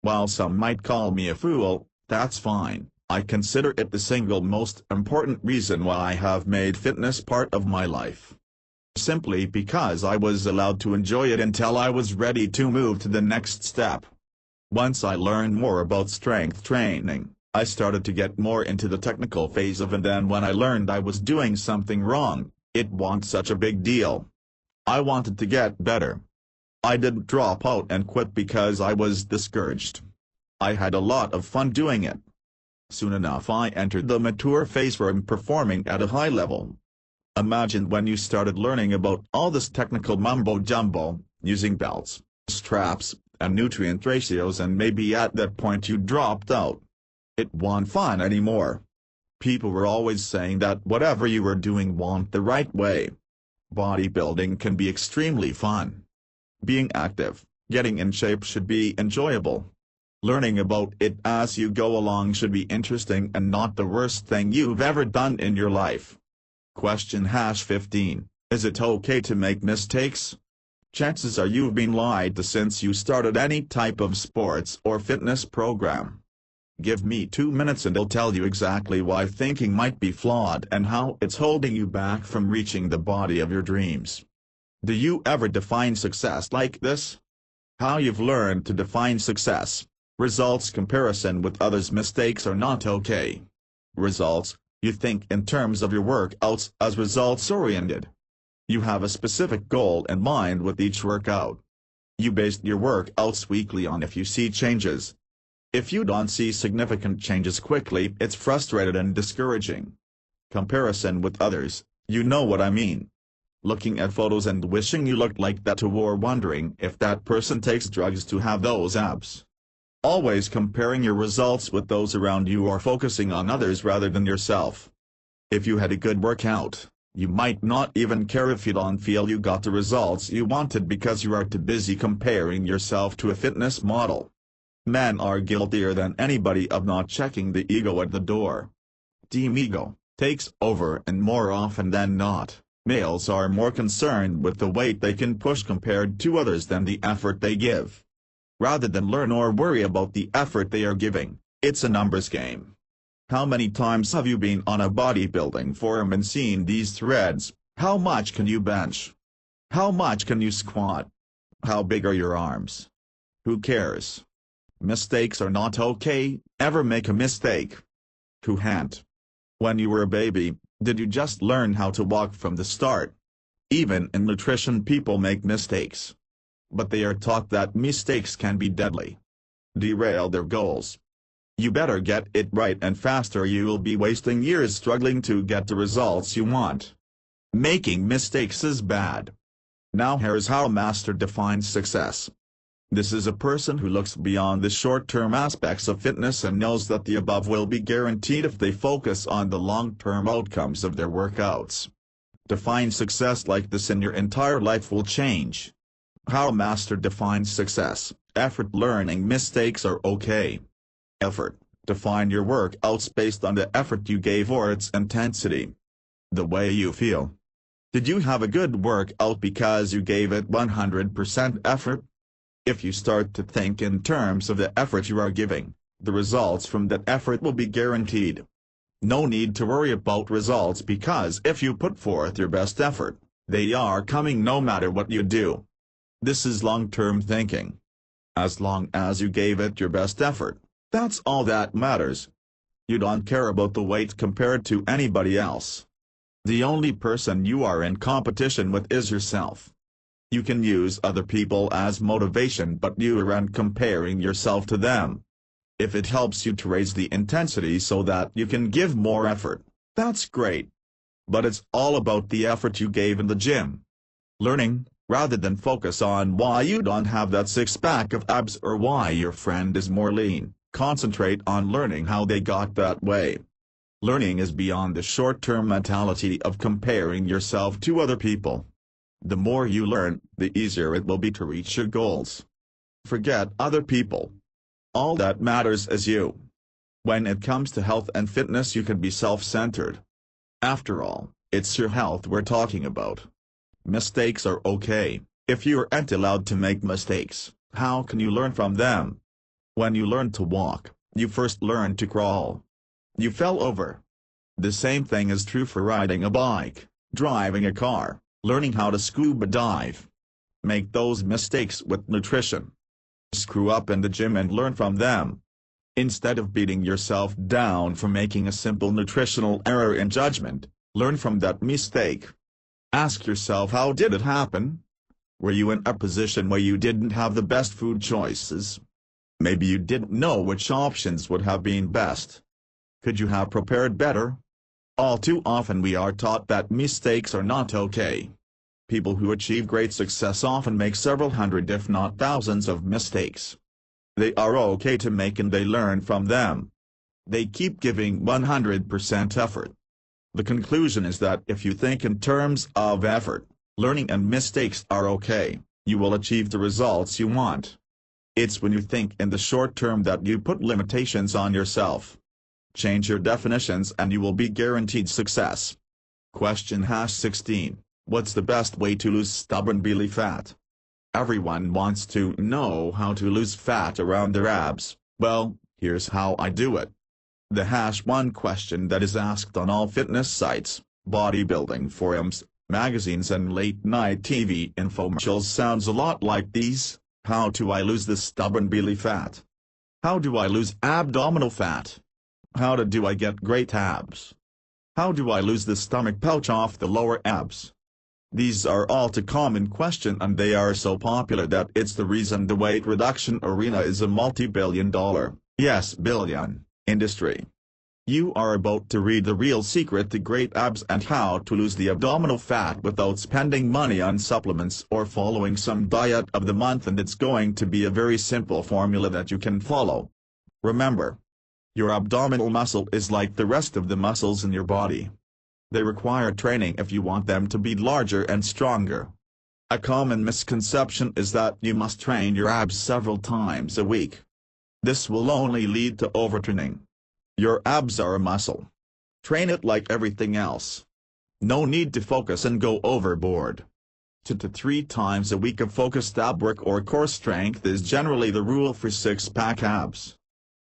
While some might call me a fool, that's fine. I consider it the single most important reason why I have made fitness part of my life. Simply because I was allowed to enjoy it until I was ready to move to the next step. Once I learned more about strength training, I started to get more into the technical phase of it, and then when I learned I was doing something wrong, it wasn't such a big deal. I wanted to get better. I didn't drop out and quit because I was discouraged. I had a lot of fun doing it. Soon enough I entered the mature phase where I'm performing at a high level. Imagine when you started learning about all this technical mumbo-jumbo, using belts, straps, and nutrient ratios, and maybe at that point you dropped out. It wasn't fun anymore. People were always saying that whatever you were doing wasn't the right way. Bodybuilding can be extremely fun. Being active, getting in shape should be enjoyable. Learning about it as you go along should be interesting and not the worst thing you've ever done in your life. Question #15, is it okay to make mistakes? Chances are you've been lied to since you started any type of sports or fitness program. Give me 2 minutes and I'll tell you exactly why thinking might be flawed and how it's holding you back from reaching the body of your dreams. Do you ever define success like this? How you've learned to define success. Results comparison with others. Mistakes are not okay. Results. You think in terms of your workouts as results-oriented. You have a specific goal in mind with each workout. You base your workouts weekly on if you see changes. If you don't see significant changes quickly, it's frustrating and discouraging. Comparison with others, you know what I mean. looking at photos and wishing you looked like that, or wondering if that person takes drugs to have those abs. Always comparing your results with those around you or focusing on others rather than yourself. If you had a good workout, you might not even care if you don't feel you got the results you wanted because you are too busy comparing yourself to a fitness model. Men are guiltier than anybody of not checking the ego at the door. Team ego takes over, and more often than not, males are more concerned with the weight they can push compared to others than the effort they give. Rather than learn or worry about the effort they are giving, it's a numbers game. How many times have you been on a bodybuilding forum and seen these threads? How much can you bench? How much can you squat? How big are your arms? Who cares? Mistakes are not okay. Ever make a mistake? Who can't? When you were a baby, did you just learn how to walk from the start? Even in nutrition, people make mistakes. But they are taught that mistakes can be deadly. Derail their goals. You better get it right and fast, or you will be wasting years struggling to get the results you want. Making mistakes is bad. Now here's how a master defines success. This is a person who looks beyond the short-term aspects of fitness and knows that the above will be guaranteed if they focus on the long-term outcomes of their workouts. Define success like this and your entire life will change. How a master defines success. Effort. Learning mistakes are okay. Effort. Define your workouts based on the effort you gave or its intensity. The way you feel. Did you have a good workout because you gave it 100% effort? If you start to think in terms of the effort you are giving, the results from that effort will be guaranteed. No need to worry about results, because if you put forth your best effort, they are coming no matter what you do. This is long-term thinking. As long as you gave it your best effort, that's all that matters. You don't care about the weight compared to anybody else. The only person you are in competition with is yourself. You can use other people as motivation, but you aren't comparing yourself to them. If it helps you to raise the intensity so that you can give more effort, that's great. But it's all about the effort you gave in the gym. Learning, rather than focus on why you don't have that six-pack of abs or why your friend is more lean, concentrate on learning how they got that way. Learning is beyond the short-term mentality of comparing yourself to other people. The more you learn, the easier it will be to reach your goals. Forget other people. All that matters is you. When it comes to health and fitness, you can be self-centered. After all, it's your health we're talking about. Mistakes are okay. If you aren't allowed to make mistakes, how can you learn from them? When you learn to walk, you first learn to crawl. You fell over. The same thing is true for riding a bike, driving a car, learning how to scuba dive. Make those mistakes with nutrition. Screw up in the gym and learn from them. Instead of beating yourself down for making a simple nutritional error in judgment, learn from that mistake. Ask yourself, how did it happen? Were you in a position where you didn't have the best food choices? Maybe you didn't know which options would have been best. Could you have prepared better? All too often we are taught that mistakes are not okay. People who achieve great success often make several hundred if not thousands of mistakes. They are okay to make and they learn from them. They keep giving 100% effort. The conclusion is that if you think in terms of effort, learning and mistakes are okay, you will achieve the results you want. It's when you think in the short term that you put limitations on yourself. Change your definitions and you will be guaranteed success. Question #16. What's the best way to lose stubborn belly fat? Everyone wants to know how to lose fat around their abs. Well, here's how I do it. The #1 question that is asked on all fitness sites, bodybuilding forums, magazines and late-night TV infomercials sounds a lot like these. How do I lose this stubborn belly fat? How do I lose abdominal fat? How do I get great abs? How do I lose the stomach pouch off the lower abs? These are all too common questions, and they are so popular that it's the reason the weight reduction arena is a multi-billion dollar, yes billion, industry. You are about to read the real secret to great abs and how to lose the abdominal fat without spending money on supplements or following some diet of the month, and it's going to be a very simple formula that you can follow. Remember, your abdominal muscle is like the rest of the muscles in your body. They require training if you want them to be larger and stronger. A common misconception is that you must train your abs several times a week. This will only lead to overtraining. Your abs are a muscle. Train it like everything else. No need to focus and go overboard. 2 to 3 times a week of focused ab work or core strength is generally the rule for six-pack abs.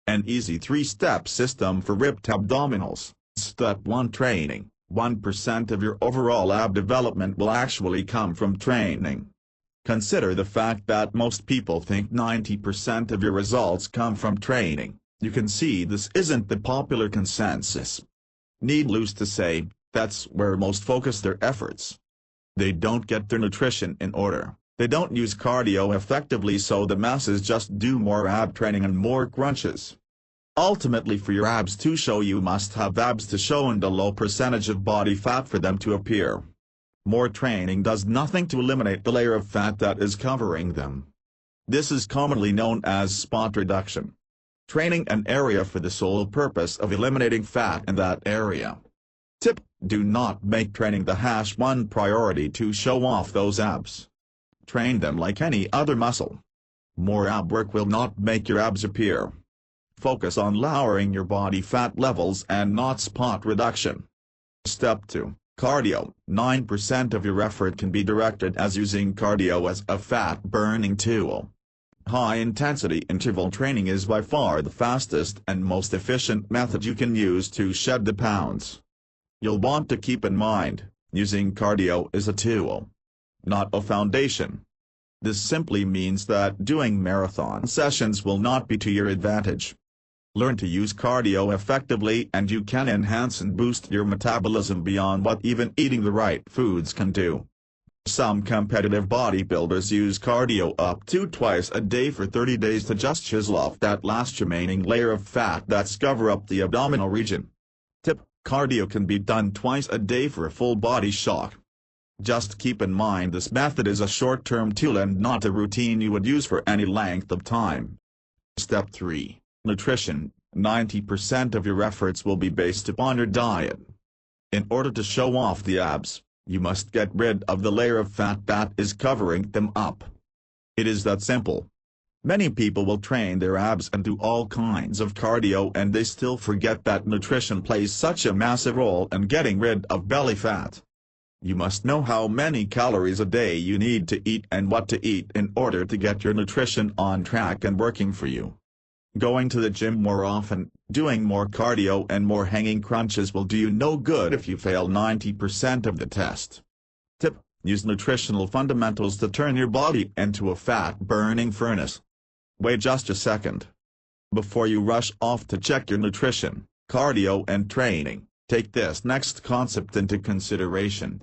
An easy 3-step system for ripped abdominals. Step 1: Training. 1% of your overall ab development will actually come from training. Consider the fact that most people think 90% of your results come from training. You can see this isn't the popular consensus. Needless to say, that's where most focus their efforts. They don't get their nutrition in order, they don't use cardio effectively, so the masses just do more ab training and more crunches. Ultimately, for your abs to show, you must have abs to show and a low percentage of body fat for them to appear. More training does nothing to eliminate the layer of fat that is covering them. This is commonly known as spot reduction. Training an area for the sole purpose of eliminating fat in that area. Tip: do not make training the #1 priority to show off those abs. Train them like any other muscle. More ab work will not make your abs appear. Focus on lowering your body fat levels and not spot reduction. Step 2: Cardio. 9% of your effort can be directed as using cardio as a fat-burning tool. High-intensity interval training is by far the fastest and most efficient method you can use to shed the pounds. You'll want to keep in mind, using cardio is a tool, not a foundation. This simply means that doing marathon sessions will not be to your advantage. Learn to use cardio effectively and you can enhance and boost your metabolism beyond what even eating the right foods can do. Some competitive bodybuilders use cardio up to twice a day for 30 days to just chisel off that last remaining layer of fat that's cover up the abdominal region. Tip: cardio can be done twice a day for a full body shock. Just keep in mind this method is a short-term tool and not a routine you would use for any length of time. Step 3: Nutrition. 90% of your efforts will be based upon your diet. In order to show off the abs, you must get rid of the layer of fat that is covering them up. It is that simple. Many people will train their abs and do all kinds of cardio and they still forget that nutrition plays such a massive role in getting rid of belly fat. You must know how many calories a day you need to eat and what to eat in order to get your nutrition on track and working for you. Going to the gym more often, doing more cardio and more hanging crunches will do you no good if you fail 90% of the test. Tip: use nutritional fundamentals to turn your body into a fat-burning furnace. Wait just a second. Before you rush off to check your nutrition, cardio and training, take this next concept into consideration.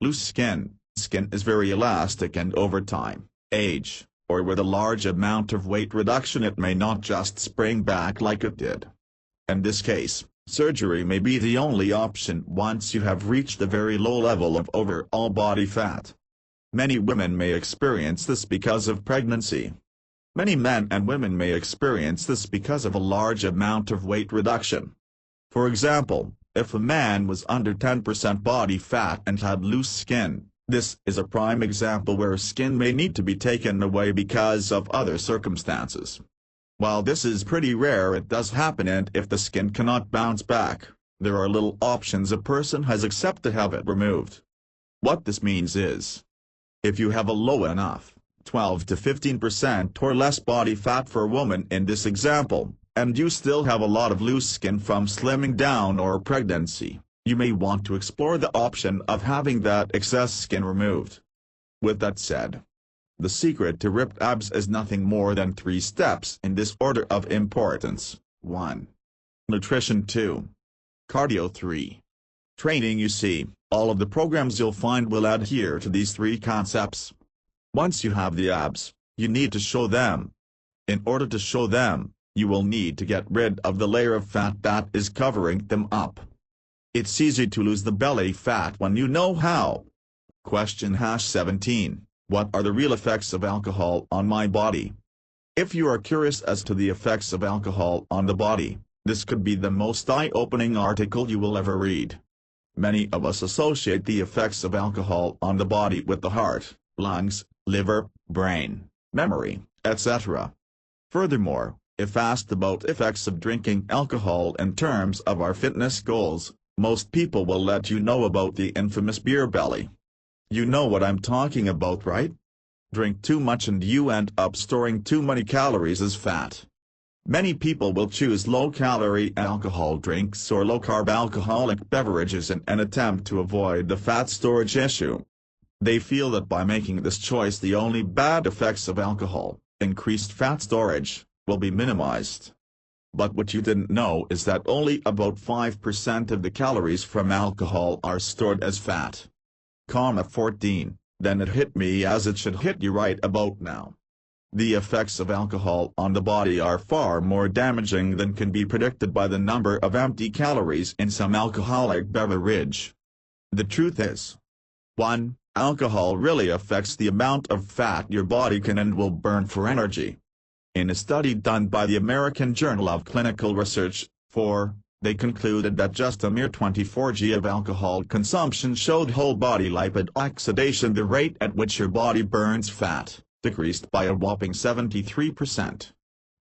Loose skin. Skin is very elastic and over time, age, or with a large amount of weight reduction it may not just spring back like it did. In this case, surgery may be the only option once you have reached a very low level of overall body fat. Many women may experience this because of pregnancy. Many men and women may experience this because of a large amount of weight reduction. For example, if a man was under 10% body fat and had loose skin, this is a prime example where skin may need to be taken away because of other circumstances. While this is pretty rare, it does happen, and if the skin cannot bounce back, there are little options a person has except to have it removed. What this means is, if you have a low enough, 12 to 15% or less body fat for a woman in this example, and you still have a lot of loose skin from slimming down or pregnancy, you may want to explore the option of having that excess skin removed. With that said, the secret to ripped abs is nothing more than 3 steps in this order of importance. 1. Nutrition. 2. Cardio. 3. Training. You see, all of the programs you'll find will adhere to these 3 concepts. Once you have the abs, you need to show them. In order to show them, You will need to get rid of the layer of fat that is covering them up. It's easy to lose the belly fat when you know how. Question #17. What are the real effects of alcohol on my body? If you are curious as to the effects of alcohol on the body, this could be the most eye-opening article you will ever read. Many of us associate the effects of alcohol on the body with the heart, lungs, liver, brain, memory, etc. Furthermore, if asked about effects of drinking alcohol in terms of our fitness goals, most people will let you know about the infamous beer belly. You know what I'm talking about, right? Drink too much and you end up storing too many calories as fat. Many people will choose low-calorie alcohol drinks or low-carb alcoholic beverages in an attempt to avoid the fat storage issue. They feel that by making this choice the only bad effects of alcohol, increased fat storage, will be minimized. But what you didn't know is that only about 5% of the calories from alcohol are stored as fat. 14. Then it hit me as it should hit you right about now. The effects of alcohol on the body are far more damaging than can be predicted by the number of empty calories in some alcoholic beverage. The truth is, 1. Alcohol really affects the amount of fat your body can and will burn for energy. In a study done by the American Journal of Clinical Research, 4, they concluded that just a mere 24 g of alcohol consumption showed whole body lipid oxidation, the rate at which your body burns fat, decreased by a whopping 73%.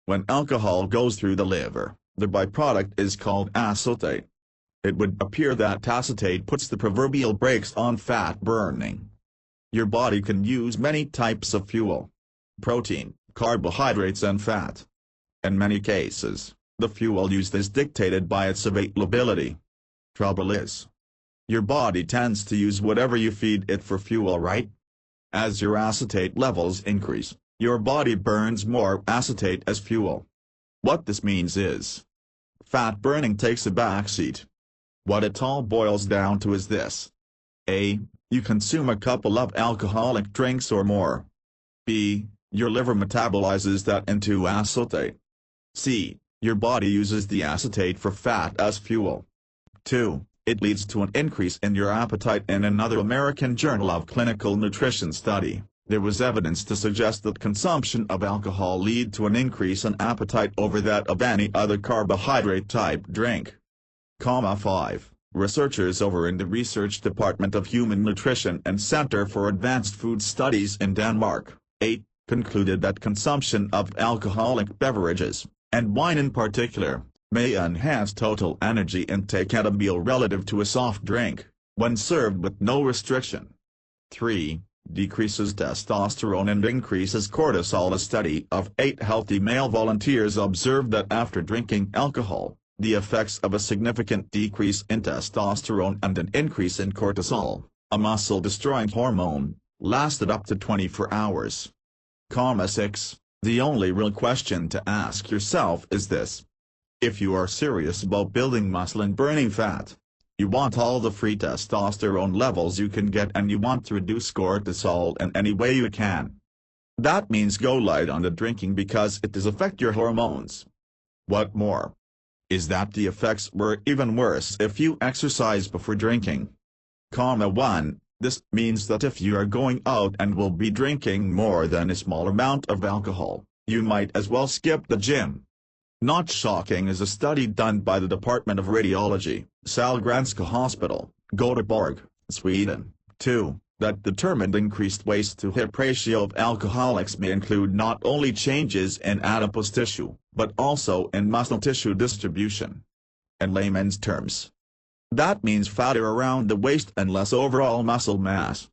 When alcohol goes through the liver, the byproduct is called acetate. It would appear that acetate puts the proverbial brakes on fat burning. Your body can use many types of fuel: protein, carbohydrates and fat. In many cases, the fuel used is dictated by its availability. Trouble is, your body tends to use whatever you feed it for fuel, right? As your acetate levels increase, your body burns more acetate as fuel. What this means is, fat burning takes a backseat. What it all boils down to is this: A. You consume a couple of alcoholic drinks or more. B. Your liver metabolizes that into acetate. C. Your body uses the acetate for fat as fuel. 2. It leads to an increase in your appetite. In another American Journal of Clinical Nutrition study, there was evidence to suggest that consumption of alcohol lead to an increase in appetite over that of any other carbohydrate-type drink. 5. Researchers over in the Research Department of Human Nutrition and Center for Advanced Food Studies in Denmark, 8, concluded that consumption of alcoholic beverages, and wine in particular, may enhance total energy intake at a meal relative to a soft drink, when served with no restriction. 3. Decreases testosterone and increases cortisol. A study of 8 healthy male volunteers observed that after drinking alcohol, the effects of a significant decrease in testosterone and an increase in cortisol, a muscle-destroying hormone, lasted up to 24 hours. 6. The only real question to ask yourself is this: if you are serious about building muscle and burning fat, you want all the free testosterone levels you can get and you want to reduce cortisol in any way you can. That means go light on the drinking because it does affect your hormones. What more is that the effects were even worse if you exercise before drinking. 1. This means that if you are going out and will be drinking more than a small amount of alcohol, you might as well skip the gym. Not shocking is a study done by the Department of Radiology, Sahlgrenska Hospital, Göteborg, Sweden, 2, that determined increased waist-to-hip ratio of alcoholics may include not only changes in adipose tissue, but also in muscle tissue distribution. In layman's terms, that means fatter around the waist and less overall muscle mass.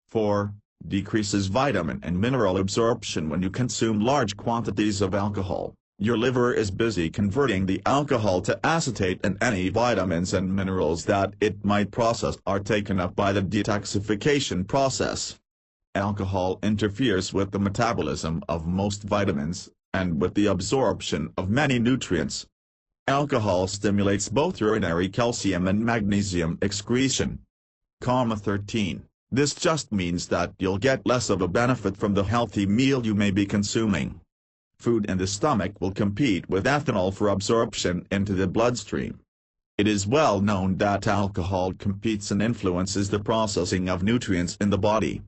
4. Decreases vitamin and mineral absorption. When you consume large quantities of alcohol, your liver is busy converting the alcohol to acetate, and any vitamins and minerals that it might process are taken up by the detoxification process. Alcohol interferes with the metabolism of most vitamins, and with the absorption of many nutrients. Alcohol stimulates both urinary calcium and magnesium excretion. 13. This just means that you'll get less of a benefit from the healthy meal you may be consuming. Food in the stomach will compete with ethanol for absorption into the bloodstream. It is well known that alcohol competes and influences the processing of nutrients in the body.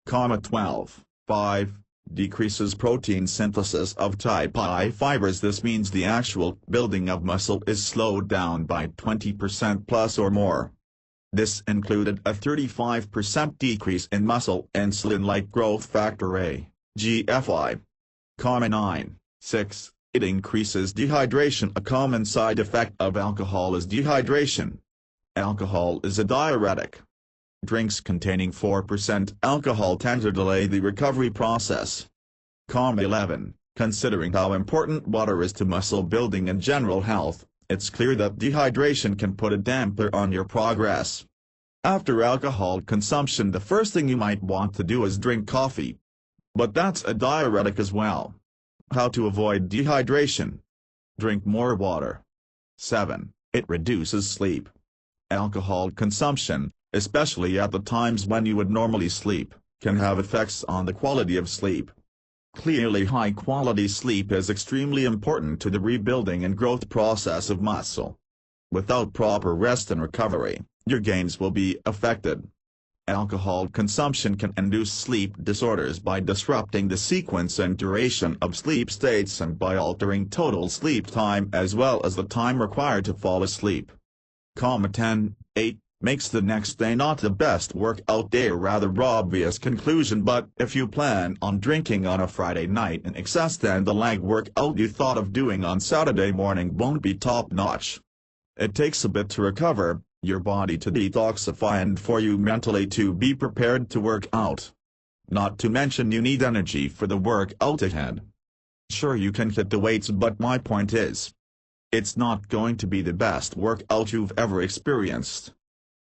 12. 5. Decreases protein synthesis of type I fibers. This means the actual building of muscle is slowed down by 20% plus or more. This included a 35% decrease in muscle insulin-like growth factor A, GFI. 9. 6. It increases dehydration. A common side effect of alcohol is dehydration. Alcohol is a diuretic. Drinks containing 4% alcohol tend to delay the recovery process. 11. Considering how important water is to muscle building and general health, it's clear that dehydration can put a damper on your progress. After alcohol consumption, the first thing you might want to do is drink coffee. But that's a diuretic as well. How to avoid dehydration? Drink more water. 7. It reduces sleep. Alcohol consumption, especially at the times when you would normally sleep, can have effects on the quality of sleep. Clearly, high-quality sleep is extremely important to the rebuilding and growth process of muscle. Without proper rest and recovery, your gains will be affected. Alcohol consumption can induce sleep disorders by disrupting the sequence and duration of sleep states and by altering total sleep time as well as the time required to fall asleep. 10. 8. Makes the next day not the best workout day. A rather obvious conclusion, but if you plan on drinking on a Friday night in excess, then the leg workout you thought of doing on Saturday morning won't be top-notch. It takes a bit to recover, your body to detoxify, and for you mentally to be prepared to work out. Not to mention you need energy for the workout ahead. Sure, you can hit the weights, but my point is, it's not going to be the best workout you've ever experienced.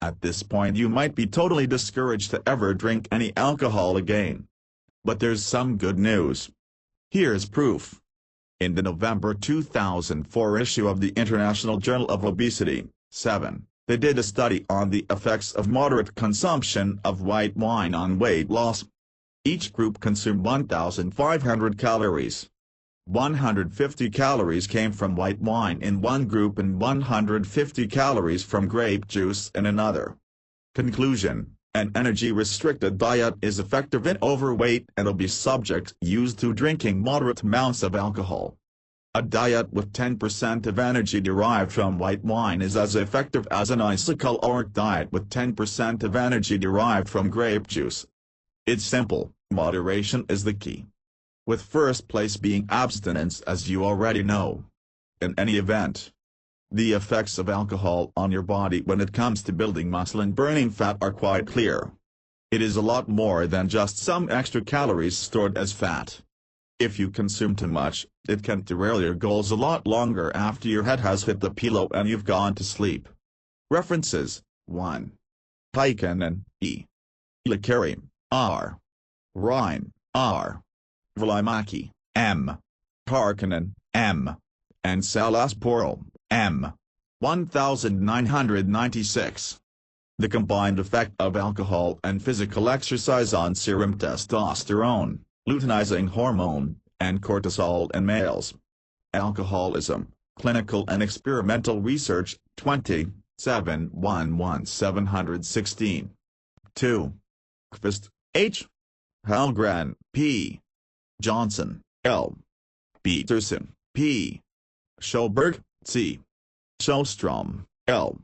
At this point you might be totally discouraged to ever drink any alcohol again. But there's some good news. Here's proof. In the November 2004 issue of the International Journal of Obesity, 7, they did a study on the effects of moderate consumption of white wine on weight loss. Each group consumed 1,500 calories. 150 calories came from white wine in one group and 150 calories from grape juice in another. Conclusion: an energy-restricted diet is effective in overweight and obese subjects used to drinking moderate amounts of alcohol. A diet with 10% of energy derived from white wine is as effective as an isocaloric diet with 10% of energy derived from grape juice. It's simple, moderation is the key. With first place being abstinence, as you already know. In any event, the effects of alcohol on your body when it comes to building muscle and burning fat are quite clear. It is a lot more than just some extra calories stored as fat. If you consume too much, it can derail your goals a lot longer after your head has hit the pillow and you've gone to sleep. References: 1. Heikkinen, E. Ilakari, R. Rhine, R. Valimäki, M. Harkinen, M. and Salasporo, M. 1996. The combined effect of alcohol and physical exercise on serum testosterone, luteinizing hormone, and cortisol in males. Alcoholism, Clinical and Experimental Research, 20, 716. 2. Kvist, H. Halgren, P. Johnson, L. Peterson, P. Schoberg, C. Shostrom, L.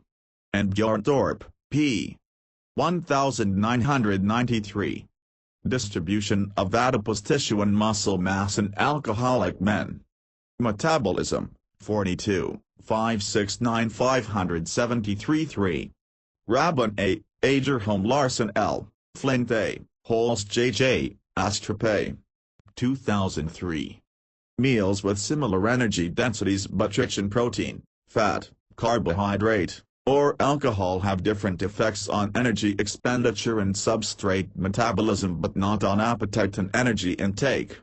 and Bjorndorp, P. 1993. Distribution of adipose tissue and muscle mass in alcoholic men. Metabolism, 42, 569 573 3. Rabban A., Agerholm Larson L., Flint A., Holst J.J., Astrape. 2003. Meals with similar energy densities but rich in protein, fat, carbohydrate, or alcohol have different effects on energy expenditure and substrate metabolism but not on appetite and energy intake.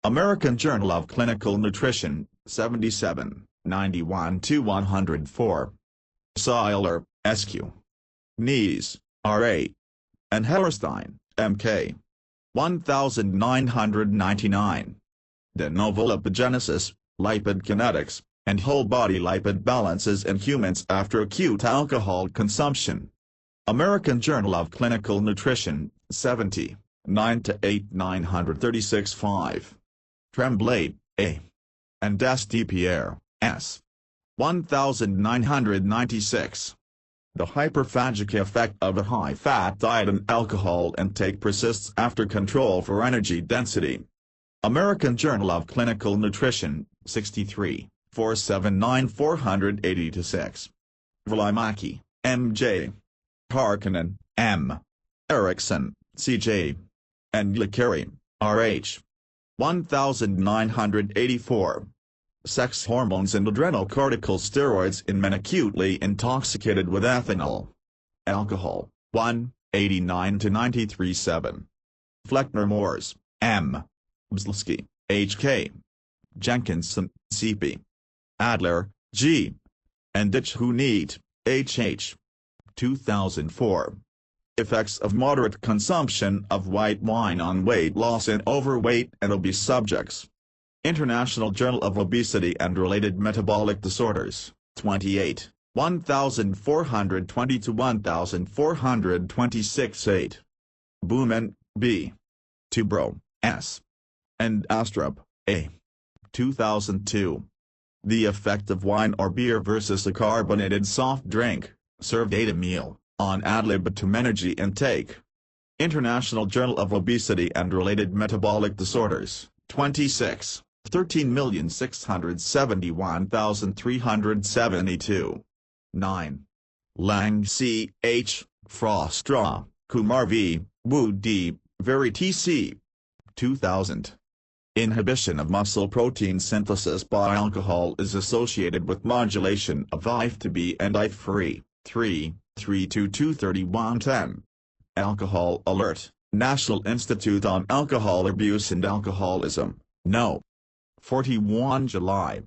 American Journal of Clinical Nutrition, 77, 91-104. Seiler, S.Q. Nees, R.A. and Hellerstein, M.K. 1999. de novo lipogenesis, lipid kinetics, and whole-body lipid balances in humans after acute alcohol consumption. American Journal of Clinical Nutrition, 70, 9-8 936 5. Tremblay, A. and Destipierre, S. 1996. The hyperphagic effect of a high-fat diet and alcohol intake persists after control for energy density. American Journal of Clinical Nutrition, 63, 479 480-6. Valimäki, M.J. Harkinen, M. Erickson, C.J. and Licari, R.H. 1984. Sex hormones and adrenocortical steroids in men acutely intoxicated with ethanol. Alcohol, 1, 89-93 7. Fleckner-Moores, M. Bzlski, H.K. Jenkinson, C.P. Adler, G. and Ditchhunit, H.H. 2004. Effects of moderate consumption of white wine on weight loss in overweight and obese subjects. International Journal of Obesity and Related Metabolic Disorders, 28, 1420-1426 8. Booman, B. Tubro, S. and Astrup, A. 2002. The effect of wine or beer versus a carbonated soft drink, served at a meal, on ad libitum energy intake. International Journal of Obesity and Related Metabolic Disorders, 26, 13,671,372. 9. Lang C. H., Frostra, Kumar V., Wu D., Verity C. 2000. Inhibition of muscle protein synthesis by alcohol is associated with modulation of IF2B and IF3, 3, 322-3110. Alcohol Alert, National Institute on Alcohol Abuse and Alcoholism, No. 41 July.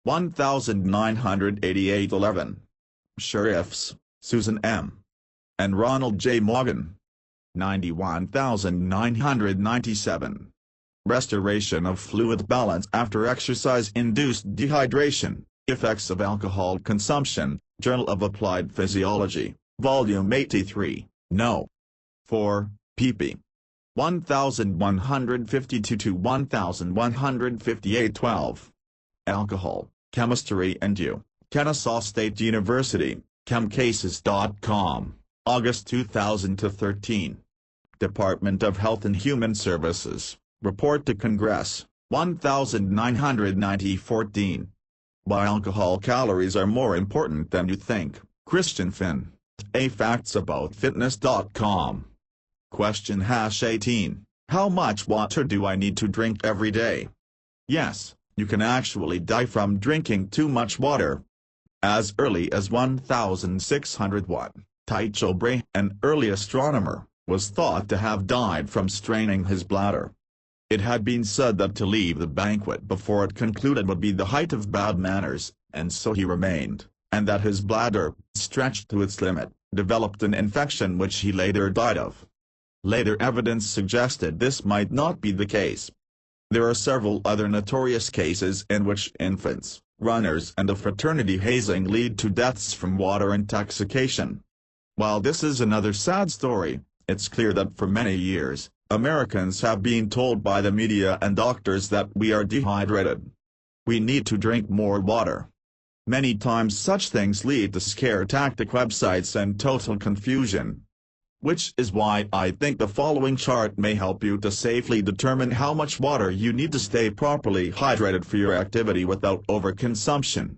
1988 11. Sheriffs, Susan M. and Ronald J. Morgan. 91,997. Restoration of fluid balance after exercise-induced dehydration, Effects of Alcohol Consumption, Journal of Applied Physiology, Volume 83, No. 4, pp. 1152-1158 12. Alcohol, Chemistry and U, Kennesaw State University, ChemCases.com, August 2013. Department of Health and Human Services, Report to Congress, 1990-14. Why alcohol calories are more important than you think, Christian Finn, A Facts About Fitness.com. Question #18, how much water do I need to drink every day? Yes, you can actually die from drinking too much water. As early as 1601, Tycho Brahe, an early astronomer, was thought to have died from straining his bladder. It had been said that to leave the banquet before it concluded would be the height of bad manners, and so he remained, and that his bladder, stretched to its limit, developed an infection which he later died of. Later evidence suggested this might not be the case. There are several other notorious cases in which infants, runners and a fraternity hazing lead to deaths from water intoxication. While this is another sad story, it's clear that for many years, Americans have been told by the media and doctors that we are dehydrated. We need to drink more water. Many times such things lead to scare tactic websites and total confusion. Which is why I think the following chart may help you to safely determine how much water you need to stay properly hydrated for your activity without overconsumption.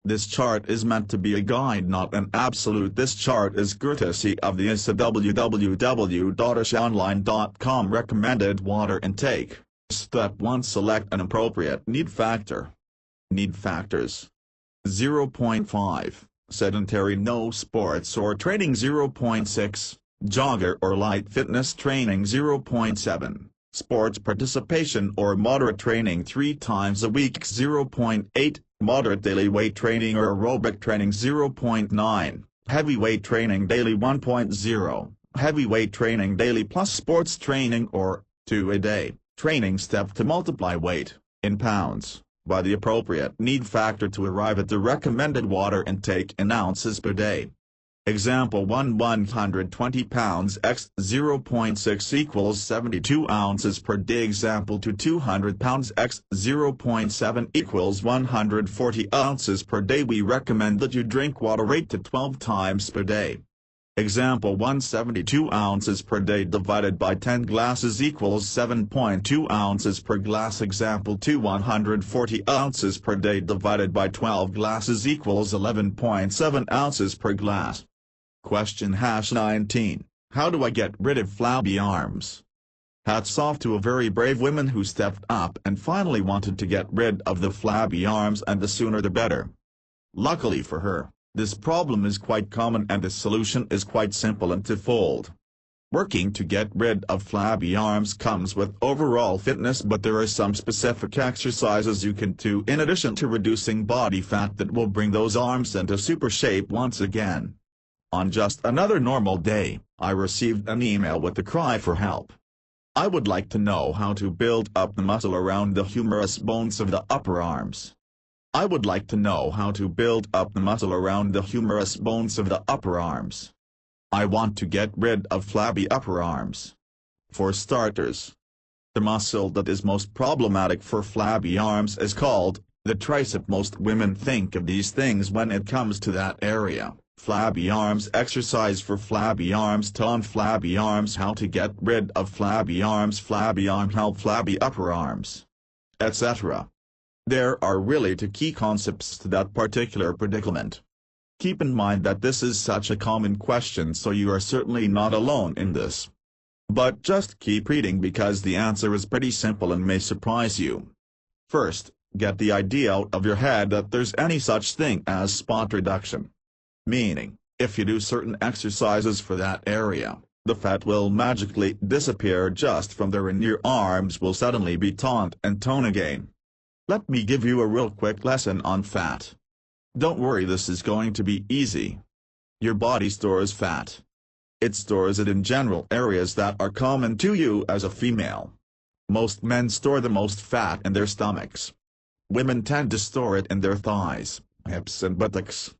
This chart is meant to be a guide, not an absolute. This chart is courtesy of the ISA www.ishaonline.com. Recommended water intake. Step 1. Select an appropriate need factor. Need factors. 0.5. Sedentary, no sports or training. 0.6. Jogger or light fitness training. 0.7. Sports participation or moderate training 3 times a week. 0.8. Moderate daily weight training or aerobic training. 0.9. Heavyweight training daily. 1.0. Heavyweight training daily plus sports training or 2 a day training. Step to multiply weight. in pounds, by the appropriate need factor to arrive at the recommended water intake in ounces per day. Example 1, 120 pounds x 0.6 equals 72 ounces per day. Example 2, 200 pounds x 0.7 equals 140 ounces per day. We recommend that you drink water 8 to 12 times per day. Example 172 ounces per day divided by 10 glasses equals 7.2 ounces per glass. Example 2, 140 ounces per day divided by 12 glasses equals 11.7 ounces per glass. Question #19. How do I get rid of flabby arms? Hats off to a very brave woman who stepped up and finally wanted to get rid of the flabby arms, and the sooner the better. Luckily for her, this problem is quite common and the solution is quite simple and twofold. Working to get rid of flabby arms comes with overall fitness, but there are some specific exercises you can do in addition to reducing body fat that will bring those arms into super shape once again. On just another normal day, I received an email with the cry for help. I would like to know how to build up the muscle around the humerus bones of the upper arms. I would like to know how to build up the muscle around the humerus bones of the upper arms. I want to get rid of flabby upper arms. For starters, the muscle that is most problematic for flabby arms is called the tricep. Most women think of these things when it comes to that area. Flabby arms exercise for flabby arms, tone flabby arms, how to get rid of flabby arms, flabby arm help, flabby upper arms, etc. There are really two key concepts to that particular predicament. Keep in mind that this is such a common question, so you are certainly not alone in this. But just keep reading because the answer is pretty simple and may surprise you. First, get the idea out of your head that there's any such thing as spot reduction. Meaning, if you do certain exercises for that area, the fat will magically disappear just from there and your arms will suddenly be taut and tone again. Let me give you a real quick lesson on fat. Don't worry, this is going to be easy. Your body stores fat. It stores it in general areas that are common to you as a female. Most men store the most fat in their stomachs. Women tend to store it in their thighs, hips and buttocks.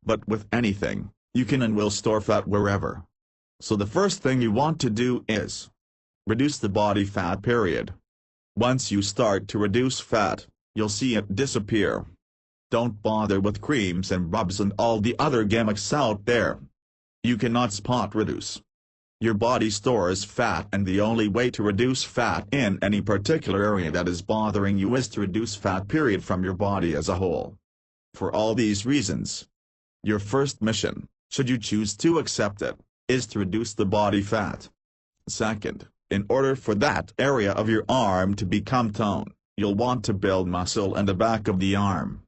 But with anything, you can and will store fat wherever. So the first thing you want to do is reduce the body fat, period. Once you start to reduce fat, you'll see it disappear. Don't bother with creams and rubs and all the other gimmicks out there. You cannot spot reduce. Your body stores fat, and the only way to reduce fat in any particular area that is bothering you is to reduce fat, period, from your body as a whole. For all these reasons, your first mission, should you choose to accept it, is to reduce the body fat. Second, in order for that area of your arm to become toned, you'll want to build muscle in the back of the arm.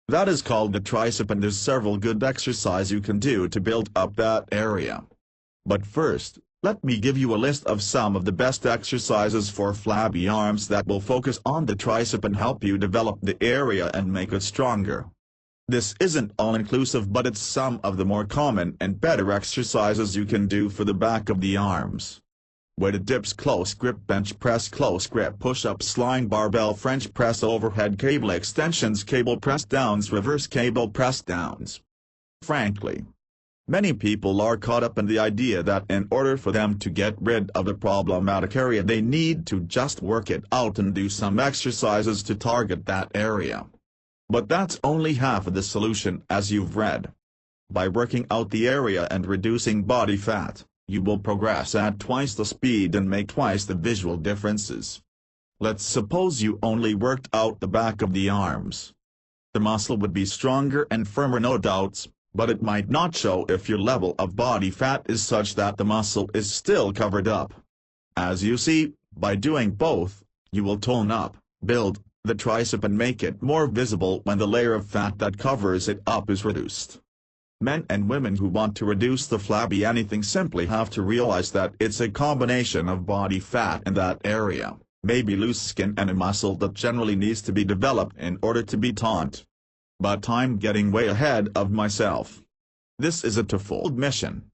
That is called the tricep, and there's several good exercises you can do to build up that area. But first, let me give you a list of some of the best exercises for flabby arms that will focus on the tricep and help you develop the area and make it stronger. This isn't all-inclusive, but it's some of the more common and better exercises you can do for the back of the arms. Weighted dips, close grip bench press, close grip push-ups, lying barbell French press, overhead cable extensions, cable press downs, reverse cable press downs. Frankly, many people are caught up in the idea that in order for them to get rid of a problematic area they need to just work it out and do some exercises to target that area. But that's only half of the solution, as you've read. By working out the area and reducing body fat, you will progress at twice the speed and make twice the visual differences. Let's suppose you only worked out the back of the arms. The muscle would be stronger and firmer, no doubts, but it might not show if your level of body fat is such that the muscle is still covered up. As you see, by doing both, you will tone up, build the tricep and make it more visible when the layer of fat that covers it up is reduced. Men and women who want to reduce the flabby anything simply have to realize that it's a combination of body fat in that area, maybe loose skin and a muscle that generally needs to be developed in order to be toned. But I'm getting way ahead of myself. This is a twofold mission.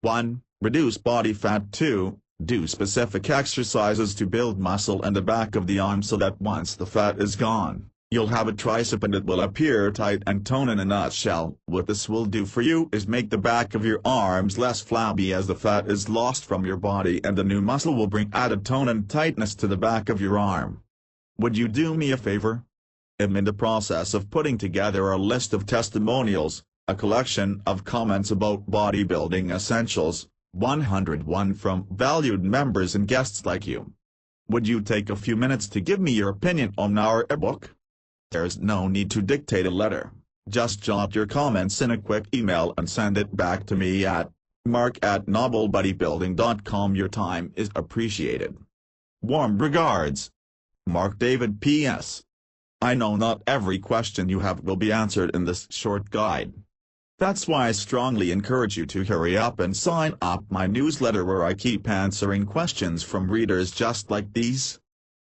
1. Reduce body fat. 2. Do specific exercises to build muscle and the back of the arm so that once the fat is gone, you'll have a tricep and it will appear tight and toned. In a nutshell, what this will do for you is make the back of your arms less flabby as the fat is lost from your body, and the new muscle will bring added tone and tightness to the back of your arm. Would you do me a favor? I'm in the process of putting together a list of testimonials, a collection of comments about bodybuilding essentials, 101 from valued members and guests like you. Would you take a few minutes to give me your opinion on our ebook? There's no need to dictate a letter, just jot your comments in a quick email and send it back to me at mark@noblebodybuilding.com. Your time is appreciated. Warm regards, Mark David. P.S. I know not every question you have will be answered in this short guide. That's why I strongly encourage you to hurry up and sign up my newsletter, where I keep answering questions from readers just like these.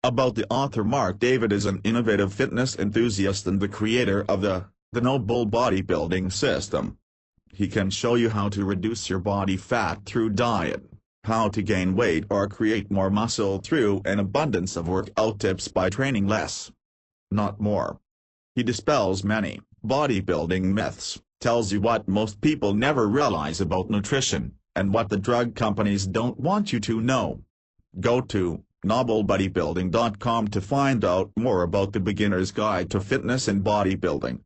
About the author, Mark David is an innovative fitness enthusiast and the creator of the Noble Bodybuilding System. He can show you how to reduce your body fat through diet, how to gain weight or create more muscle through an abundance of workout tips by training less, not more. He dispels many bodybuilding myths, tells you what most people never realize about nutrition, and what the drug companies don't want you to know. Go to noblebodybuilding.com to find out more about the beginner's guide to fitness and bodybuilding.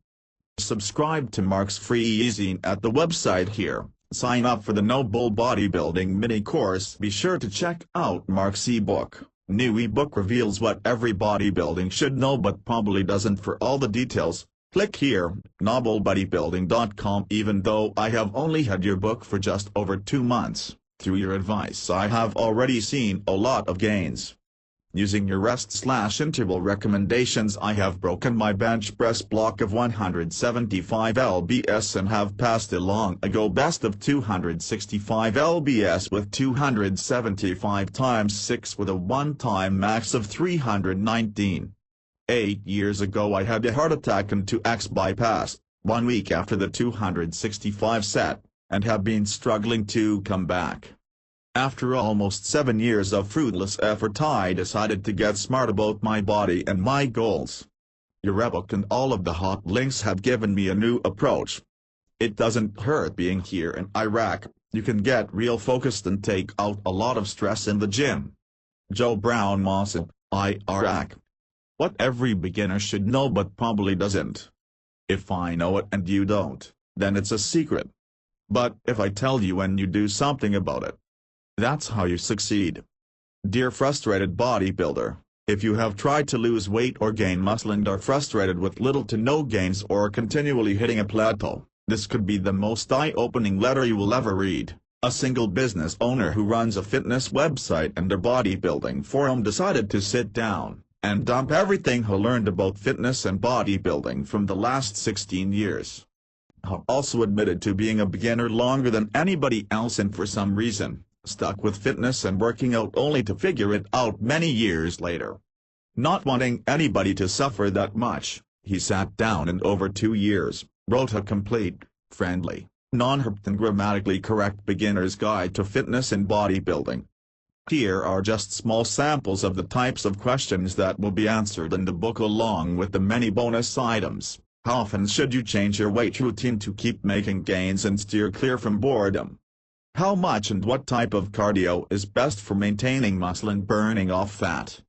Subscribe to Mark's free e-zine at the website here. Sign up for the Noble Bodybuilding mini course. Be sure to check out Mark's ebook. New ebook reveals what every bodybuilding should know but probably doesn't. For all the details, click here, noblebodybuilding.com. Even though I have only had your book for just over 2 months, through your advice I have already seen a lot of gains. Using your rest/interval recommendations, I have broken my bench press block of 175 lbs and have passed a long ago best of 265 lbs with 275 times 6 with a one-time max of 319. 8 years ago I had a heart attack and 2x bypass, 1 week after the 265 set, and have been struggling to come back. After almost 7 years of fruitless effort, I decided to get smart about my body and my goals. Your ebook and all of the hot links have given me a new approach. It doesn't hurt being here in Iraq. You can get real focused and take out a lot of stress in the gym. Joe Brown, Mossad, Iraq. What every beginner should know but probably doesn't. If I know it and you don't, then it's a secret. But if I tell you and you do something about it, that's how you succeed. Dear frustrated bodybuilder, if you have tried to lose weight or gain muscle and are frustrated with little to no gains or continually hitting a plateau, this could be the most eye-opening letter you will ever read. A single business owner who runs a fitness website and a bodybuilding forum decided to sit down and dump everything he learned about fitness and bodybuilding from the last 16 years. He also admitted to being a beginner longer than anybody else and for some reason, stuck with fitness and working out only to figure it out many years later. Not wanting anybody to suffer that much, he sat down and over 2 years, wrote a complete, friendly, non-herped and grammatically correct beginner's guide to fitness and bodybuilding. Here are just small samples of the types of questions that will be answered in the book along with the many bonus items. How often should you change your weight routine to keep making gains and steer clear from boredom? How much and what type of cardio is best for maintaining muscle and burning off fat?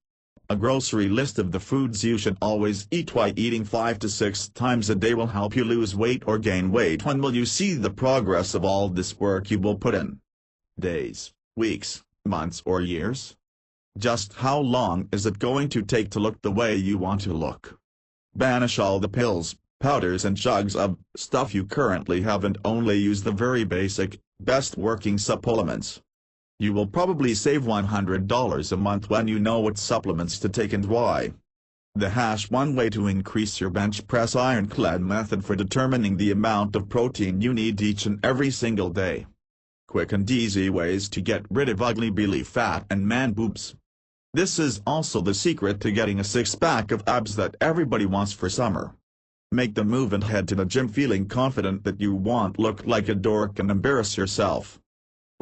A grocery list of the foods you should always eat. Why eating 5 to 6 times a day will help you lose weight or gain weight. When will you see the progress of all this work you will put in? Days, weeks, months or years? Just how long is it going to take to look the way you want to look? Banish all the pills, powders and jugs of stuff you currently have and only use the very basic, best working supplements. You will probably save $100 a month when you know what supplements to take and why. The #1 way to increase your bench press ironclad method for determining the amount of protein you need each and every single day. Quick and easy ways to get rid of ugly belly fat and man boobs. This is also the secret to getting a six-pack of abs that everybody wants for summer. Make the move and head to the gym feeling confident that you won't look like a dork and embarrass yourself.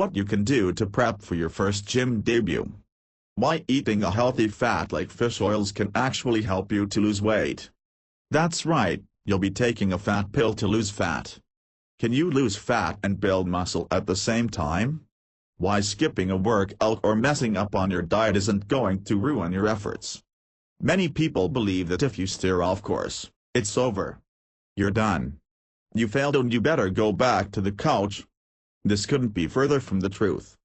What you can do to prep for your first gym debut. Why eating a healthy fat like fish oils can actually help you to lose weight. That's right, you'll be taking a fat pill to lose fat. Can you lose fat and build muscle at the same time? Why skipping a workout or messing up on your diet isn't going to ruin your efforts. Many people believe that if you steer off course, it's over. You're done. You failed and you better go back to the couch. This couldn't be further from the truth.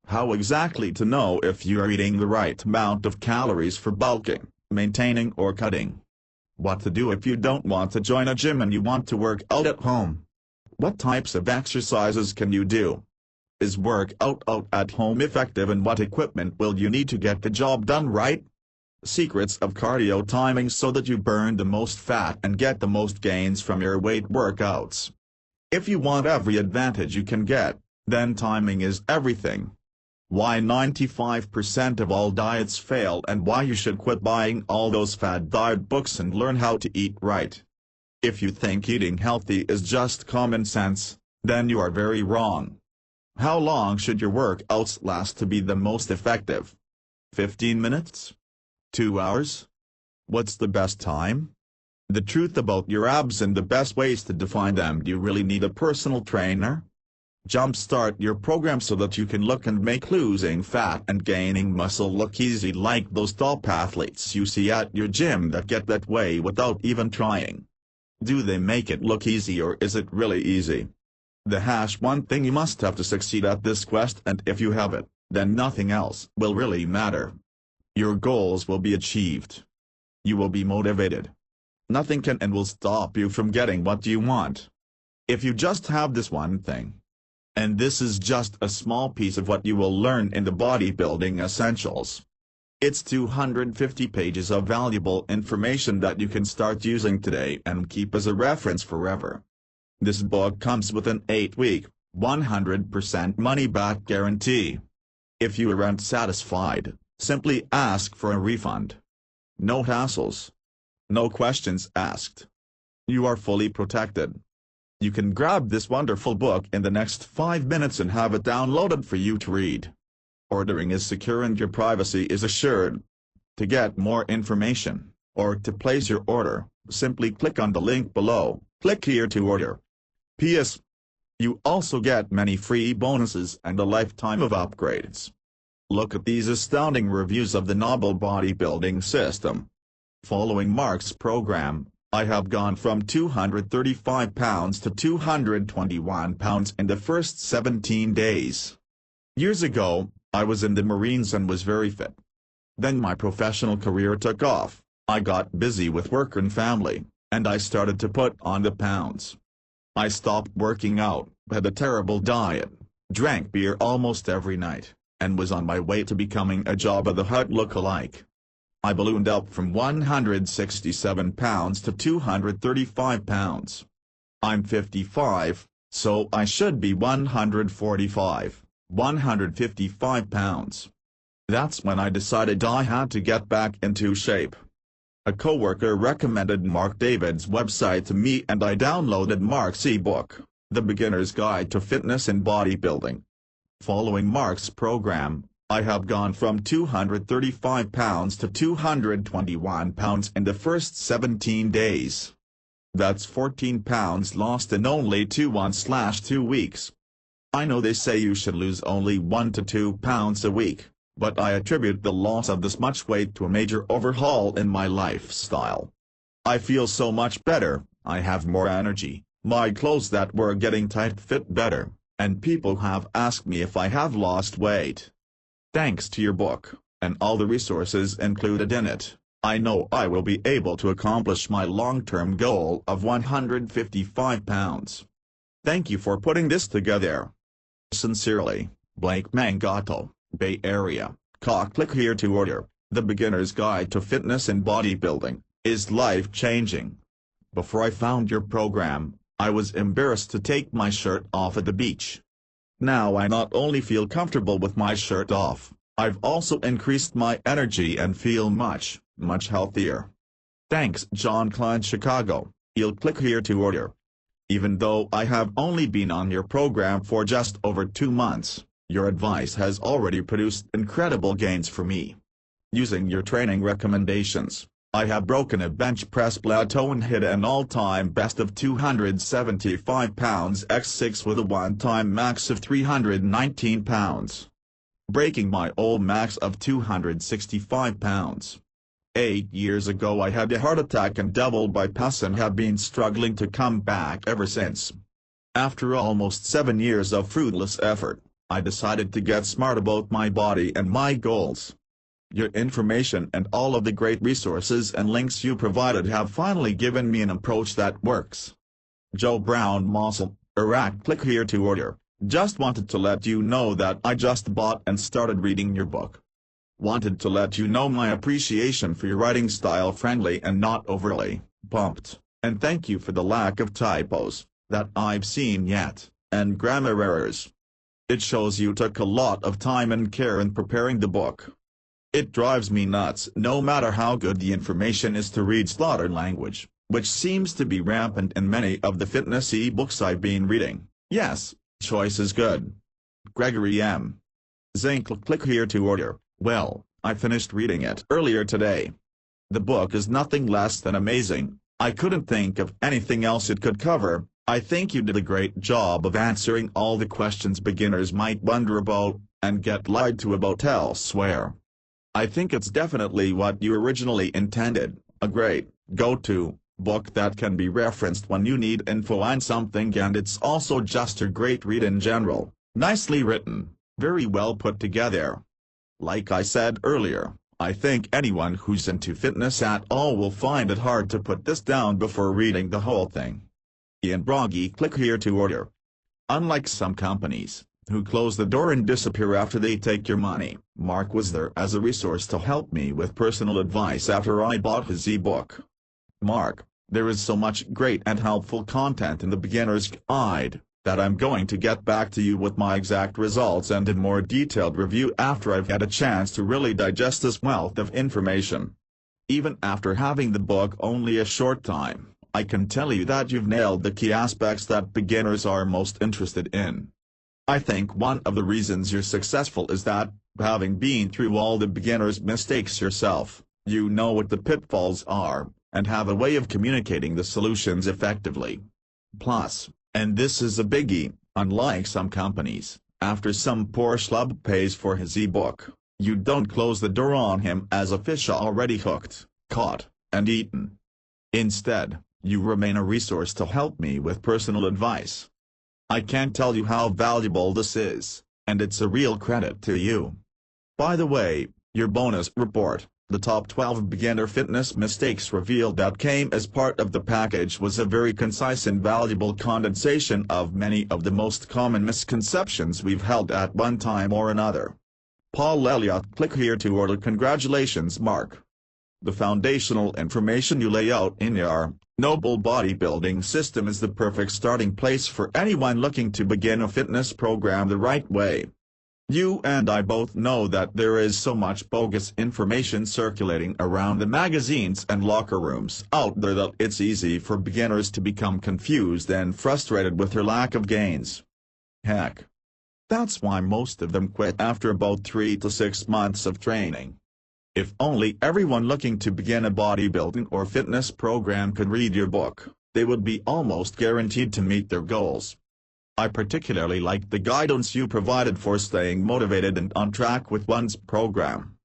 How exactly to know if you are eating the right amount of calories for bulking, maintaining or cutting? What to do if you don't want to join a gym and you want to work out at home? What types of exercises can you do? Is workout out at home effective and what equipment will you need to get the job done right? Secrets of cardio timing so that you burn the most fat and get the most gains from your weight workouts. If you want every advantage you can get, then timing is everything. Why 95% of all diets fail and why you should quit buying all those fad diet books and learn how to eat right. If you think eating healthy is just common sense, then you are very wrong. How long should your workouts last to be the most effective? 15 minutes? 2 hours? What's the best time? The truth about your abs and the best ways to define them. Do you really need a personal trainer? Jumpstart your program so that you can look and make losing fat and gaining muscle look easy like those top athletes you see at your gym that get that way without even trying. Do they make it look easy or is it really easy? One thing you must have to succeed at this quest, and if you have it, then nothing else will really matter. Your goals will be achieved. You will be motivated. Nothing can and will stop you from getting what you want. If you just have this one thing. And this is just a small piece of what you will learn in the Bodybuilding Essentials. It's 250 pages of valuable information that you can start using today and keep as a reference forever. This book comes with an 8-week, 100% money-back guarantee. If you aren't satisfied, simply ask for a refund. No hassles. No questions asked. You are fully protected. You can grab this wonderful book in the next 5 minutes and have it downloaded for you to read. Ordering is secure and your privacy is assured. To get more information, or to place your order, simply click on the link below. Click here to order. P.S. You also get many free bonuses and a lifetime of upgrades. Look at these astounding reviews of the novel bodybuilding system. Following Mark's program, I have gone from 235 pounds to 221 pounds in the first 17 days. Years ago, I was in the Marines and was very fit. Then my professional career took off, I got busy with work and family, and I started to put on the pounds. I stopped working out, had a terrible diet, drank beer almost every night, and was on my way to becoming a Jabba the Hutt look-alike. I ballooned up from 167 pounds to 235 pounds. I'm 55, so I should be 145, 155 pounds. That's when I decided I had to get back into shape. A coworker recommended Mark David's website to me and I downloaded Mark's ebook, The Beginner's Guide to Fitness and Bodybuilding. Following Mark's program, I have gone from 235 pounds to 221 pounds in the first 17 days. That's 14 pounds lost in only 2 weeks. I know they say you should lose only 1 to 2 pounds a week, but I attribute the loss of this much weight to a major overhaul in my lifestyle. I feel so much better, I have more energy, my clothes that were getting tight fit better, and people have asked me if I have lost weight. Thanks to your book, and all the resources included in it, I know I will be able to accomplish my long-term goal of 155 pounds. Thank you for putting this together. Sincerely, Blake Mangato, Bay Area. Click here to order. The Beginner's Guide to Fitness and Bodybuilding is life-changing. Before I found your program, I was embarrassed to take my shirt off at the beach. Now I not only feel comfortable with my shirt off, I've also increased my energy and feel much healthier. Thanks John Klein Chicago. You'll click here to order. Even though I have only been on your program for just over 2 months, Your advice has already produced incredible gains for me. Using your training recommendations, I have broken a bench press plateau and hit an all-time best of 275 pounds x6 with a one-time max of 319 pounds. Breaking my old max of 265 pounds. 8 years ago I had a heart attack and double bypass and have been struggling to come back ever since. After almost 7 years of fruitless effort, I decided to get smart about my body and my goals. Your information and all of the great resources and links you provided have finally given me an approach that works. Joe Brown, Mosul, Iraq. Click here to order. Just wanted to let you know that I just bought and started reading your book. Wanted to let you know my appreciation for your writing style, friendly and not overly pumped, and thank you for the lack of typos that I've seen yet, and grammar errors. It shows you took a lot of time and care in preparing the book. It drives me nuts no matter how good the information is to read slaughtered language, which seems to be rampant in many of the fitness e-books I've been reading. Yes, choice is good. Gregory M. Zinkle. Click here to order. Well, I finished reading it earlier today. The book is nothing less than amazing. I couldn't think of anything else it could cover. I think you did a great job of answering all the questions beginners might wonder about, and get lied to about elsewhere. I think it's definitely what you originally intended, a great, go-to book that can be referenced when you need info on something, and it's also just a great read in general. Nicely written, very well put together. Like I said earlier, I think anyone who's into fitness at all will find it hard to put this down before reading the whole thing. Ian Broggie. Click here to order. Unlike some companies, who close the door and disappear after they take your money, Mark was there as a resource to help me with personal advice after I bought his ebook. Mark, there is so much great and helpful content in the beginner's guide, that I'm going to get back to you with my exact results and a more detailed review after I've had a chance to really digest this wealth of information. Even after having the book only a short time, I can tell you that you've nailed the key aspects that beginners are most interested in. I think one of the reasons you're successful is that, having been through all the beginner's mistakes yourself, you know what the pitfalls are, and have a way of communicating the solutions effectively. Plus, and this is a biggie, unlike some companies, after some poor schlub pays for his ebook, you don't close the door on him as a fish already hooked, caught, and eaten. Instead, you remain a resource to help me with personal advice. I can't tell you how valuable this is, and it's a real credit to you. By the way, your bonus report, the top 12 beginner fitness mistakes revealed, that came as part of the package, was a very concise and valuable condensation of many of the most common misconceptions we've held at one time or another. Paul Elliott. Click here to order. Congratulations, Mark. The foundational information you lay out in your Noble Bodybuilding System is the perfect starting place for anyone looking to begin a fitness program the right way. You and I both know that there is so much bogus information circulating around the magazines and locker rooms out there that it's easy for beginners to become confused and frustrated with their lack of gains. Heck, that's why most of them quit after about 3 to 6 months of training. If only everyone looking to begin a bodybuilding or fitness program could read your book, they would be almost guaranteed to meet their goals. I particularly liked the guidance you provided for staying motivated and on track with one's program.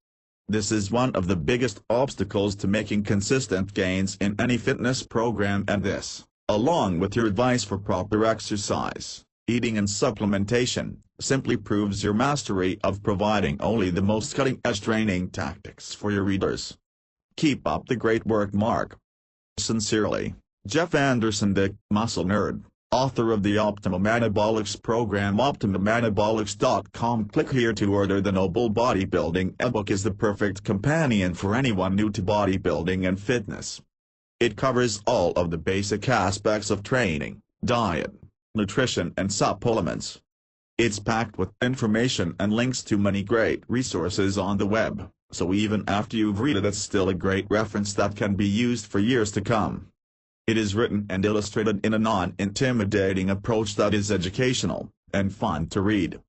This is one of the biggest obstacles to making consistent gains in any fitness program, and this, along with your advice for proper exercise, eating and supplementation, simply proves your mastery of providing only the most cutting-edge training tactics for your readers. Keep up the great work, Mark. Sincerely, Jeff Anderson, the Muscle Nerd, author of the Optimum Anabolics program. OptimumAnabolics.com. Click here to order. The Noble Bodybuilding ebook is the perfect companion for anyone new to bodybuilding and fitness. It covers all of the basic aspects of training, diet, nutrition and supplements. It's packed with information and links to many great resources on the web, so even after you've read it, it's still a great reference that can be used for years to come. It is written and illustrated in a non-intimidating approach that is educational and fun to read.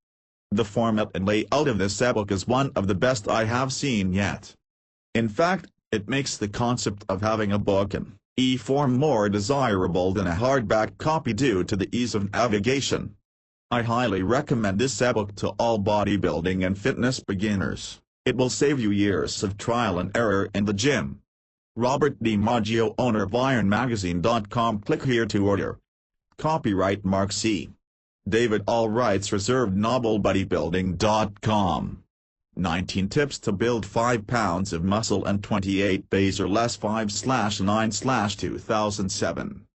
The format and layout of this ebook is one of the best I have seen yet. In fact, it makes the concept of having a book in e-form more desirable than a hardback copy due to the ease of navigation. I highly recommend this ebook to all bodybuilding and fitness beginners. It will save you years of trial and error in the gym. Robert DiMaggio, owner of IronMagazine.com. Click here to order. Copyright Mark C. David, all rights reserved. NobelBodybuilding.com. 19 tips to build 5 pounds of muscle and 28 days or less. 5/9/2007